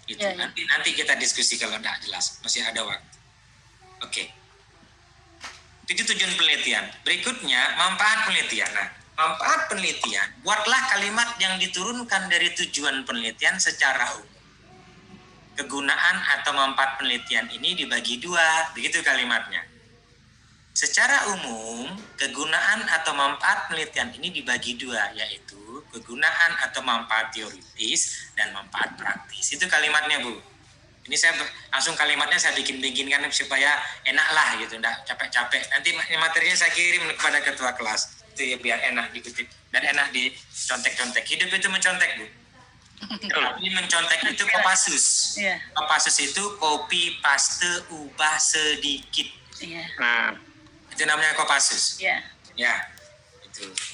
Itu. Ya, ya. Nanti kita diskusi kalau tidak jelas, masih ada waktu. Oke. Itu tujuan penelitian. Berikutnya, manfaat penelitian. Nah, manfaat penelitian, buatlah kalimat yang diturunkan dari tujuan penelitian secara umum. Kegunaan atau manfaat penelitian ini dibagi 2, begitu kalimatnya. Secara umum, kegunaan atau manfaat penelitian ini dibagi 2, yaitu kegunaan atau manfaat teoritis dan manfaat praktis. Itu kalimatnya, Bu. Ini saya langsung kalimatnya saya bikin-bikinkan supaya enak lah gitu, enggak capek-capek. Nanti materinya saya kirim kepada ketua kelas. Itu ya biar enak dikutip dan enak dicontek-contek. Hidup itu mencontek, Bu. Ini mencontek itu Kopassus. Iya. Kopassus itu copy, paste, ubah sedikit. Iya. Nah, Itu namanya Kopassus. Iya. Ya,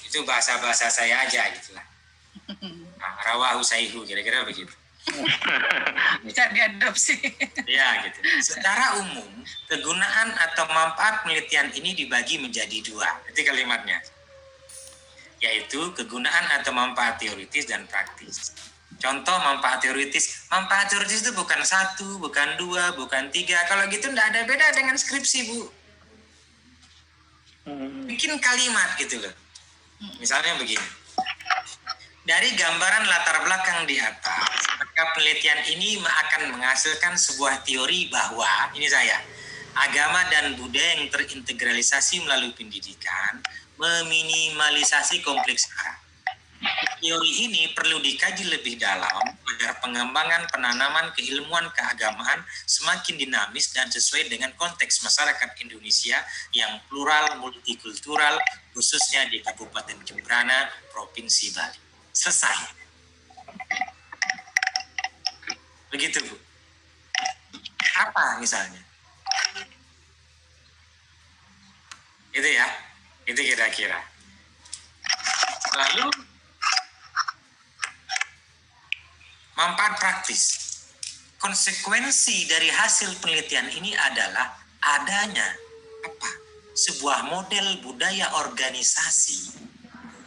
itu bahasa-bahasa saya aja gitulah. Nah, rawahu saihu kira-kira begitu. Bisa diadopsi. Ya, gitu. Secara umum, kegunaan atau manfaat penelitian ini dibagi menjadi 2. Itu kalimatnya. Yaitu kegunaan atau manfaat teoritis dan praktis. Contoh manfaat teoritis. Manfaat teoritis itu bukan 1, bukan 2, bukan 3. Kalau gitu enggak ada beda dengan skripsi, Bu. Bikin kalimat gitu loh. Misalnya begini. Dari gambaran latar belakang di atas, maka penelitian ini akan menghasilkan sebuah teori bahwa, ini saya, agama dan budaya yang terintegralisasi melalui pendidikan, meminimalisasi kompleks syarat. Teori ini perlu dikaji lebih dalam agar pengembangan penanaman keilmuan keagamaan semakin dinamis dan sesuai dengan konteks masyarakat Indonesia yang plural multikultural, khususnya di Kabupaten Jembrana, Provinsi Bali. Selesai. Begitu, Bu. Apa misalnya? Itu ya. Itu kira-kira. Lalu manfaat praktis. Konsekuensi dari hasil penelitian ini adalah adanya apa? Sebuah model budaya organisasi.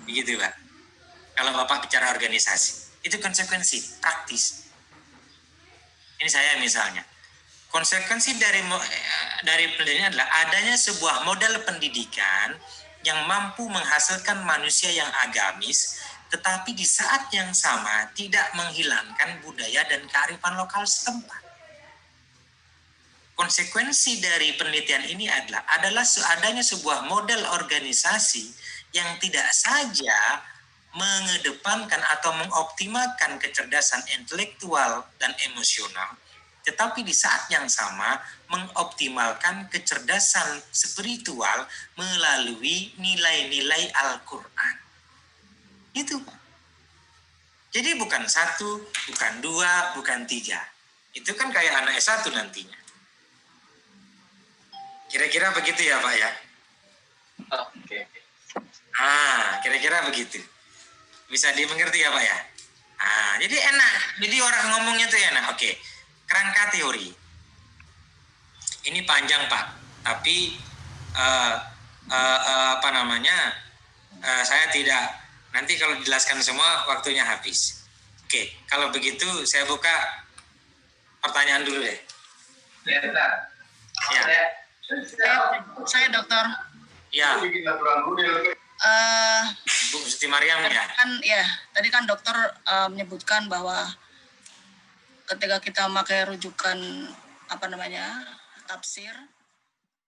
Begitu, Pak. Kalau Bapak bicara organisasi, itu konsekuensi praktis. Ini saya misalnya. Konsekuensi dari penelitian adalah adanya sebuah model pendidikan yang mampu menghasilkan manusia yang agamis, tetapi di saat yang sama tidak menghilangkan budaya dan kearifan lokal setempat. Konsekuensi dari penelitian ini adalah adanya sebuah model organisasi yang tidak saja mengedepankan atau mengoptimalkan kecerdasan intelektual dan emosional, tetapi di saat yang sama mengoptimalkan kecerdasan spiritual melalui nilai-nilai Al-Quran. Itu Pak. Jadi bukan 1, bukan 2, bukan 3. Itu kan kayak anak S1 nantinya. Kira-kira begitu ya Pak ya? Oke. Kira-kira begitu. Bisa dimengerti ya Pak ya? Jadi enak. Jadi orang ngomongnya tuh enak. Oke. Kerangka teori. Ini panjang Pak. Tapi saya tidak. Nanti kalau dijelaskan semua waktunya habis. Oke. Kalau begitu saya buka pertanyaan dulu deh. Ya. Saya dokter. Ya. Bu Siti Mariam ya. Tadi kan dokter menyebutkan bahwa ketika kita memakai rujukan tafsir